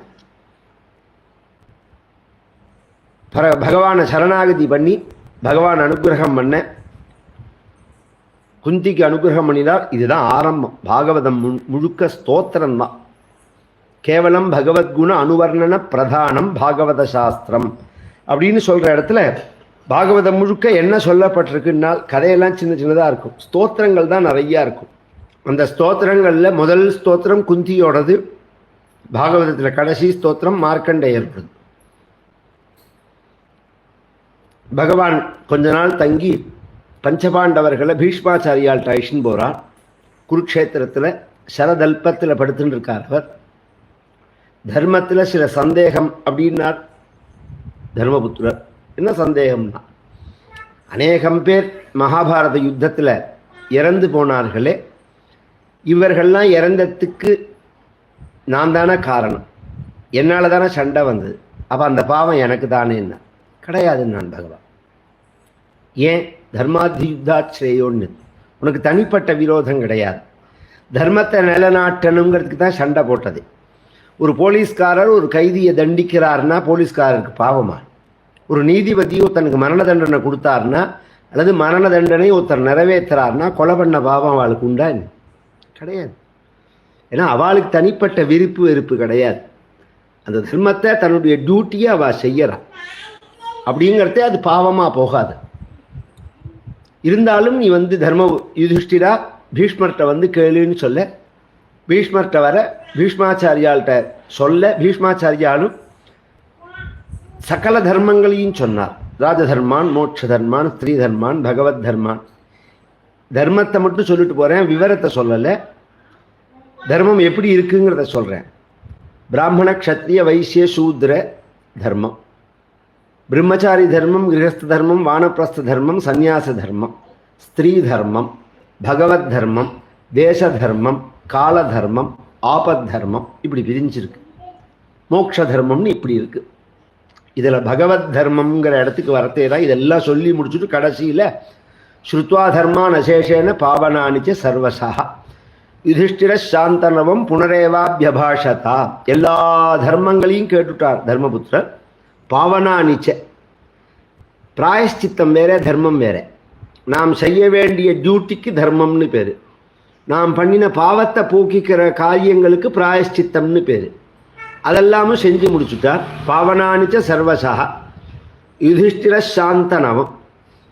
பகவானை சரணாகதி பண்ணி பகவான் அனுகிரகம் பண்ண, குந்திக்கு அனுகிரகம் பண்ணினார். இதுதான் ஆரம்பம். பாகவதம் முழுக்க ஸ்தோத்திரம் தான். கேவலம் பகவத்குண அனுவர்ணன பிரதானம் பாகவத சாஸ்திரம் அப்படின்னு சொல்கிற இடத்துல பாகவதம் முழுக்க என்ன சொல்லப்பட்டிருக்குன்னால் கதையெல்லாம் சின்ன சின்னதாக இருக்கும், ஸ்தோத்திரங்கள் தான் நிறையா இருக்கும். அந்த ஸ்தோத்திரங்களில் முதல் ஸ்தோத்திரம் குந்தியோடது, பாகவதத்தில் கடைசி ஸ்தோத்திரம் மார்க்கண்டேயரோடது. பகவான் கொஞ்ச நாள் தங்கி பஞ்சபாண்டவர்களை பீஷ்மாச்சாரியால் அழிச்சுன்னு போகிறார். குருக்ஷேத்திரத்தில் சரதல்பத்தில் படுத்துன்னு இருக்கார். அவர் தர்மத்தில் சில சந்தேகம் அப்படின்னார் தர்மபுத்திரர். என்ன சந்தேகம்னா, அநேகம் பேர் மகாபாரத யுத்தத்தில் இறந்து போனார்களே, இவர்கள்லாம் இறந்ததுக்கு நான் தானே காரணம், என்னால் தானே சண்டை வந்தது, அப்போ அந்த பாவம் எனக்கு தானே என்ன கிடையாதுன்னு நான் பகவான். ஏன் தர்மாதி யுத்தாச்ரேயோன்னு, உனக்கு தனிப்பட்ட விரோதம் கிடையாது, தர்மத்தை நிலநாட்டணுங்கிறதுக்கு தான் சண்டை போட்டது. ஒரு போலீஸ்காரர் ஒரு கைதியை தண்டிக்கிறார்னா போலீஸ்காரருக்கு பாவமா? ஒரு நீதிபதி ஒருத்தனுக்கு மரண தண்டனை கொடுத்தாருன்னா அல்லது மரண தண்டனை ஒருத்தர் நிறைவேற்றுறாருன்னா கொலை பண்ண பாவம் அவளுக்கு உண்டா? கிடையாது. ஏன்னா அவளுக்கு தனிப்பட்ட விருப்பு வெறுப்பு கிடையாது. அந்த தர்மத்தை தன்னுடைய டியூட்டியை அவள் செய்யறான். அப்படிங்கிறதே அது பாவமாக போகாது. இருந்தாலும் நீ தர்ம யுதிஷ்டிரா பீஷ்மர்கிட்ட கேளுன்னு சொல்ல, பீஷ்மர்கிட்ட வர பீஷ்மாச்சாரியால்கிட்ட சொல்ல, பீஷ்மாச்சாரியாலும் சகல தர்மங்களையும் சொன்னார். ராஜதர்மான், மோட்ச தர்மான், ஸ்திரீ தர்மான், பகவத் தர்மான். தர்மத்தை மட்டும் சொல்லிட்டு போகிறேன், விவரத்தை சொல்லலை. தர்மம் எப்படி இருக்குங்கிறத சொல்கிறேன். பிராமண க்ஷத்ரிய வைசிய சூத்ர தர்மம், பிரம்மச்சாரி தர்மம், கிரகஸ்த தர்மம், வானப்பிரஸ்த தர்மம், சந்நியாச தர்மம், ஸ்திரீ தர்மம், பகவத் தர்மம், தேச தர்மம், கால தர்மம், ஆபத் தர்மம், இப்படி பிரிஞ்சிருக்கு. மோட்ச தர்மம்னு இப்படி இருக்குது. இதில் பகவத் தர்மம்ங்கிற இடத்துக்கு வரத்தே தான் இதெல்லாம் சொல்லி முடிச்சுட்டு கடைசியில் ஸ்ருத்வா தர்மான் அசேஷேன பாவனானிச்ச சர்வசா யுதிஷ்டிர சாந்தனவம் புனரேவாபியபாஷதா. எல்லா தர்மங்களையும் கேட்டுட்டார் தர்மபுத்திரர். பாவனானிச்ச, பிராயஷ்சித்தம் வேற, தர்மம் வேற. நாம் செய்ய வேண்டிய டியூட்டிக்கு தர்மம்னு பேர், நாம் பண்ணின பாவத்தை போக்கிக்கிற காரியங்களுக்கு பிராயஷ்சித்தம்னு பேர். அதெல்லாமும் செஞ்சு முடிச்சுட்டார். பாவனானிச்ச சர்வசா யுதிஷ்டிர சாந்தனவம்.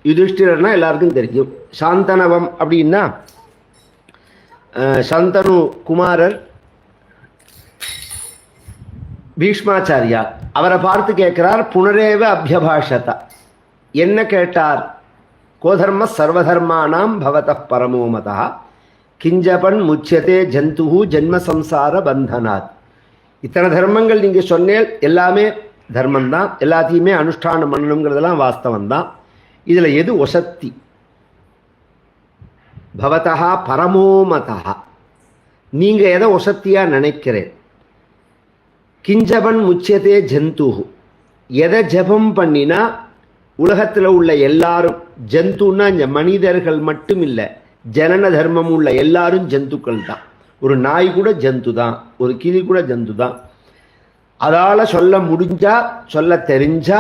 யுதிஷ்டிரர்னா எல்லாருக்கும் தெரியும். சாந்தனவம் அப்படின்னா சந்தனு குமாரர் பீஷ்மாச்சாரியா அவரை பார்த்து கேட்கிறார், புனரேவ அபியபாஷதா. என்ன கேட்டார்? கோதர்ம சர்வதர்மானாம் பவத பரமோமதா கிஞ்சபன் முச்சியதே ஜந்து ஜென்ம சம்சார பந்தனாத். இத்தனை தர்மங்கள் நீங்கள் சொன்னேன், எல்லாமே தர்மந்தான், எல்லாத்தையுமே அனுஷ்டானம் பண்ணணுங்கிறதெல்லாம் வாஸ்தவந்தான். இதில் எது ஒசத்தி? பவதா பரமோமதா, நீங்கள் எதை ஒசத்தியாக நினைக்கிறேன்? கிஞ்சபன் முச்சியதே ஜந்து, எதை ஜபம் பண்ணினா உலகத்தில் உள்ள எல்லாரும், ஜந்துன்னா மனிதர்கள் மட்டும் இல்லை, ஜனன தர்மம் உள்ள எல்லாரும் ஜந்துக்கள் தான். ஒரு நாய் கூட ஜந்து தான், ஒரு கிளி கூட ஜந்து தான். அதால் சொல்ல முடிஞ்சா, சொல்ல தெரிஞ்சா,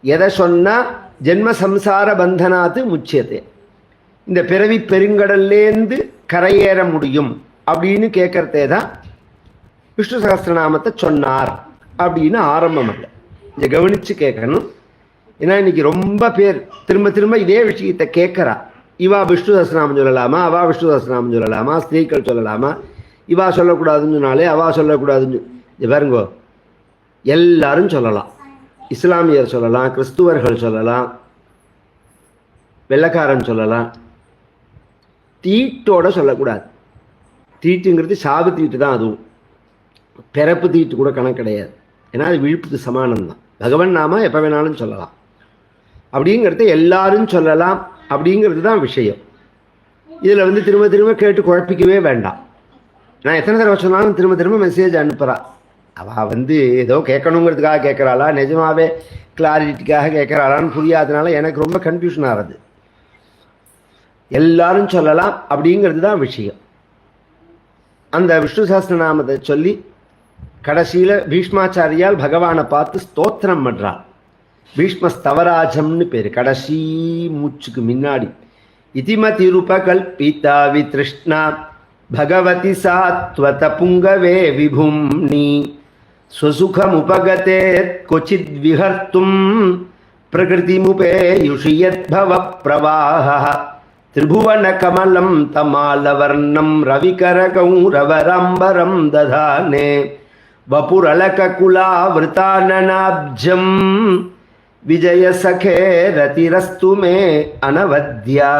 எதை சொன்னால் ஜென்ம சம்சார பந்தனாத்து முச்சியதே, இந்த பிறவி பெருங்கடல்லேருந்து கரையேற முடியும் அப்படின்னு கேட்கறதே தான் விஷ்ணு சகஸ்ரநாமத்தை சொன்னார் அப்படின்னு ஆரம்பம் இல்லை. இதை கவனித்து கேட்கணும். ஏன்னா இன்னைக்கு ரொம்ப பேர் திரும்ப திரும்ப இதே விஷயத்தை கேட்குறா. இவா விஷ்ணு சகஸ்ரநாமம் சொல்லலாமா, அவா விஷ்ணு சகஸ்ரநாமம் சொல்லலாமா, ஸ்திரீகள் சொல்லலாமா, இவா சொல்லக்கூடாதுன்னு சொன்னாலே அவா சொல்லக்கூடாதுன்னு. இது பாருங்கோ, எல்லாரும் சொல்லலாம். இஸ்லாமியர் சொல்லலாம், கிறிஸ்துவர்கள் சொல்லலாம், வெள்ளக்காரன் சொல்லலாம். தீட்டோட சொல்லக்கூடாது. தீட்டுங்கிறது சாவு தீட்டு தான். அதுவும் பிறப்பு தீட்டு கூட கணக்கு கிடையாது. ஏன்னா அது விழுப்புக்கு சமானம்தான். பகவன் நாம எப்போ வேணாலும் சொல்லலாம். அப்படிங்கிறத எல்லாரும் சொல்லலாம் அப்படிங்கிறது தான் விஷயம். இதில் திரும்ப திரும்ப கேட்டு குழப்பிக்கவே வேண்டாம். நான் எத்தனை தடவை சொன்னாலும் திரும்ப திரும்ப மெசேஜ் அனுப்புகிறா. அவள் ஏதோ கேட்கணுங்கிறதுக்காக கேட்குறாளா, நிஜமாவே கிளாரிட்டிக்காக கேட்குறாளான்னு புரியாதனால எனக்கு ரொம்ப கன்ஃபியூஷன் ஆகிறது. எல்லாரும் சொல்லலாம் அப்படிங்கிறது தான் விஷயம். அந்த விஷ்ணு சஹஸ்ரநாமத்தை சொல்லி கடைசியில் பீஷ்மாச்சாரியால் பகவானை பார்த்து ஸ்தோத்திரம் பண்ணுறாள். பீஷ்ம ஸ்தவராஜம்னு பேர். கடைசி மூச்சுக்கு முன்னாடி இதிமதிருபகல்பிதா வித்ருஷ்ணா பகவதி சாத்வத புங்கவே விபும்னி ஸ்வசுகமுபகதே கொச்சித் விஹர்த்தும் பிரகிருதிமுபேயுஷியத் பவ பிரவாஹ திரிபுவன கமலம் தமாலவர்ணம் ரவிகர கௌரவரம்பரம் ததானே வபுரலகுலாவிருதானனாப்ஜம் विजय सखे रतिरस्तु मे अनवद्या।